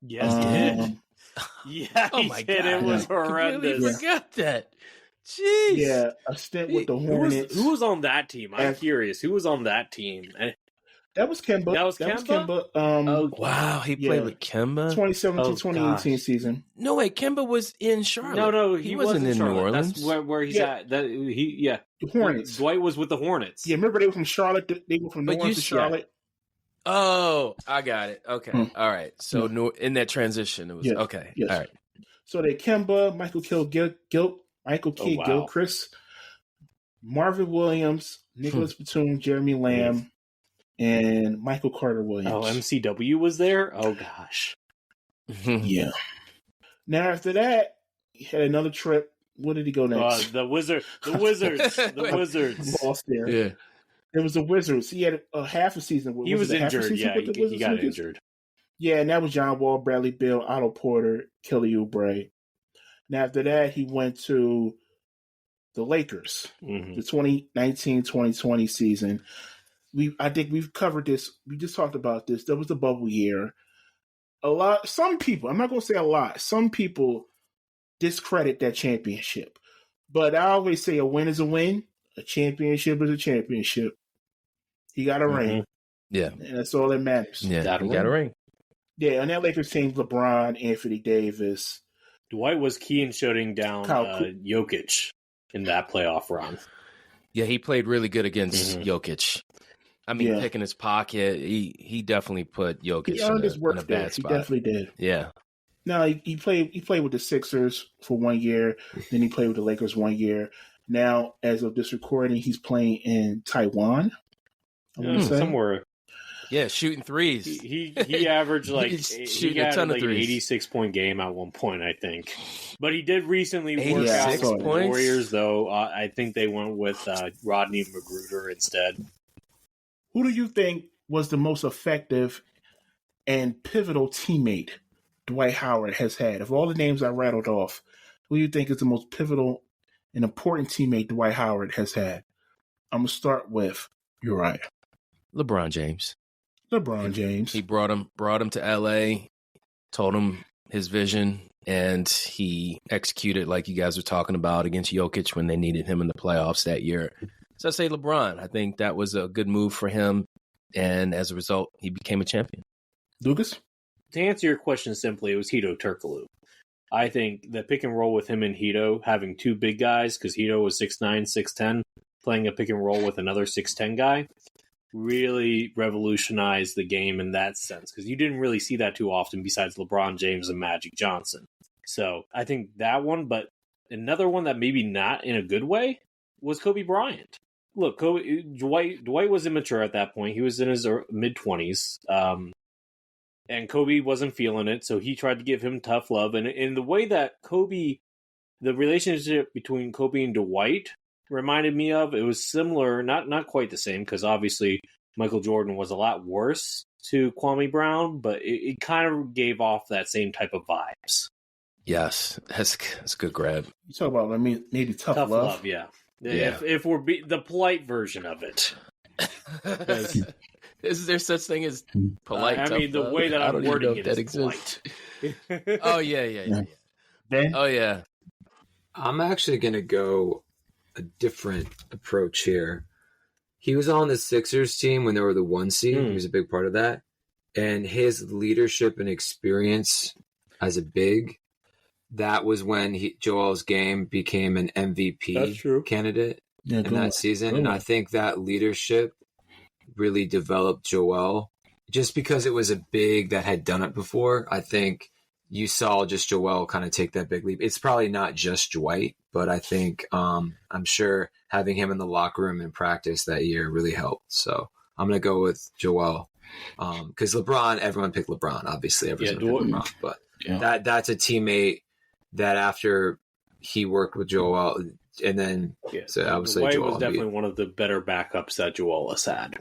Yes, he did. Yeah, Oh my God. It was horrendous. Completely forgot that. Jeez. Yeah, a stint with the Hornets. Who was on that team? I'm curious. Who was on that team? That was Kemba. That was Kemba? Wow, he played with Kemba? 2017-2018 season. No way, Kemba was in Charlotte. No, he wasn't in Charlotte. New Orleans. That's where he's at. The Hornets. Dwight was with the Hornets. Yeah, remember they were from Charlotte? They were from New Orleans to Charlotte? Oh, I got it. Okay. All right. So in that transition, it was okay. Yes. All right. So they Kemba, Michael Kidd Gilchrist, Marvin Williams, Nicholas Batum, Jeremy Lamb, and Michael Carter Williams. Oh, MCW was there? Oh, gosh. Yeah. Now, after that, he had another trip. Where did he go next? The Wizards. The Wizards. Lost there. Yeah. There was the Wizards. He had half a season. He was injured. Yeah, he got injured. Yeah, and that was John Wall, Bradley Beal, Otto Porter, Kelly Oubre. Now, after that, he went to the Lakers, the 2019-2020 season. I think we've covered this. We just talked about this. That was the bubble year. Some people, I'm not going to say a lot, some people discredit that championship. But I always say a win is a win. A championship is a championship. He got a ring. Yeah. And that's all that matters. Yeah, he got a ring. Yeah, on that Lakers team, LeBron, Anthony Davis. Dwight was key in shutting down Jokic in that playoff run. Yeah, he played really good against Jokic. I mean, picking his pocket, he definitely put Jokic in a bad spot. He definitely did. Yeah. No, he played with the Sixers for 1 year. Then he played with the Lakers 1 year. Now, as of this recording, he's playing in Taiwan. Somewhere. Yeah, shooting threes. He averaged shooting a ton of threes. 86-point game at one point, I think. But he did recently work out with the points? Warriors, though. I think they went with Rodney Magruder instead. Who do you think was the most effective and pivotal teammate Dwight Howard has had? Of all the names I rattled off, who do you think is the most pivotal and important teammate Dwight Howard has had? I'm going to start with Uriah. LeBron James. He brought him to LA, told him his vision, and he executed like you guys were talking about against Jokic when they needed him in the playoffs that year. So I say LeBron. I think that was a good move for him, and as a result, he became a champion. Lucas? To answer your question simply, it was Hito Turkoglu. I think the pick and roll with him and Hito, having two big guys, because Hito was 6'9", 6'10", playing a pick and roll with another 6'10" guy, really revolutionized the game in that sense, because you didn't really see that too often besides LeBron James and Magic Johnson. So I think that one, but another one that maybe not in a good way was Kobe Bryant. Look, Dwight was immature at that point. He was in his mid-20s, and Kobe wasn't feeling it, so he tried to give him tough love. And in the way that the relationship between Kobe and Dwight reminded me of, it was similar, not quite the same, because obviously Michael Jordan was a lot worse to Kwame Brown, but it kind of gave off that same type of vibes. Yes, that's a good grab. You talk about maybe tough love? Yeah. If we're the polite version of it. Is there such thing as polite? I mean, the love? way that I'm wording it is exists. polite. Oh yeah. Ben? Oh yeah. I'm actually gonna go a different approach here. He was on the Sixers team when they were the 1 seed. He was a big part of that, and his leadership and experience as a big. That was when Joel's game became an MVP candidate in that season. And I think that leadership really developed Joel just because it was a big that had done it before. I think you saw just Joel kind of take that big leap. It's probably not just Dwight, but I think I'm sure having him in the locker room in practice that year really helped. So I'm going to go with Joel. Because LeBron, everyone picked LeBron. Obviously, everyone picked LeBron. But that's a teammate that after he worked with Joel, and then so I would say Dwight Joel was definitely one of the better backups that Joel has had.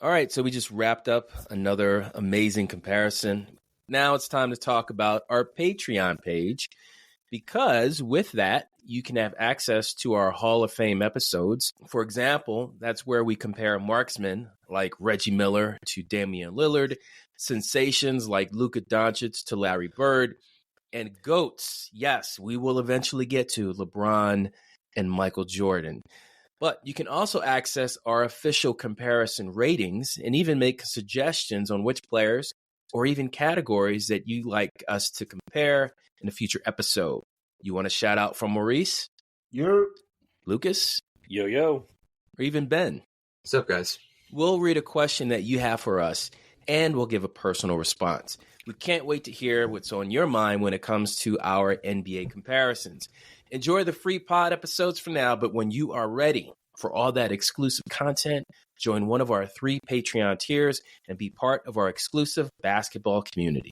All right, so we just wrapped up another amazing comparison. Now it's time to talk about our Patreon page, because with that, you can have access to our Hall of Fame episodes. For example, that's where we compare marksmen like Reggie Miller to Damian Lillard, sensations like Luka Doncic to Larry Bird, and GOATs. Yes, we will eventually get to LeBron and Michael Jordan. But you can also access our official comparison ratings and even make suggestions on which players or even categories that you like us to compare in a future episode. You want a shout out from Maurice? Lucas? Yo. Or even Ben? What's up, guys? We'll read a question that you have for us, and we'll give a personal response. We can't wait to hear what's on your mind when it comes to our NBA comparisons. Enjoy the free pod episodes for now, but when you are ready for all that exclusive content, join one of our 3 Patreon tiers and be part of our exclusive basketball community.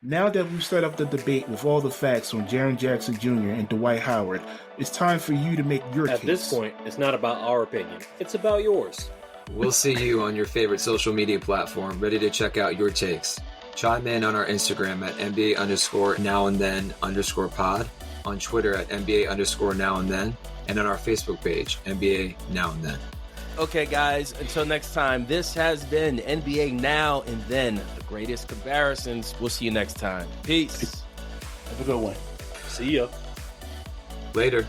Now that we've set up the debate with all the facts on Jaren Jackson Jr. and Dwight Howard, it's time for you to make your case. At this point, it's not about our opinion. It's about yours. We'll see you on your favorite social media platform, ready to check out your takes. Chime in on our Instagram at NBA_NowAndThen_pod, on Twitter at NBA_NowAndThen, and on our Facebook page, NBA Now and Then. Okay, guys, until next time, this has been NBA Now and Then, the greatest comparisons. We'll see you next time. Peace. Have a good one. See ya. Later.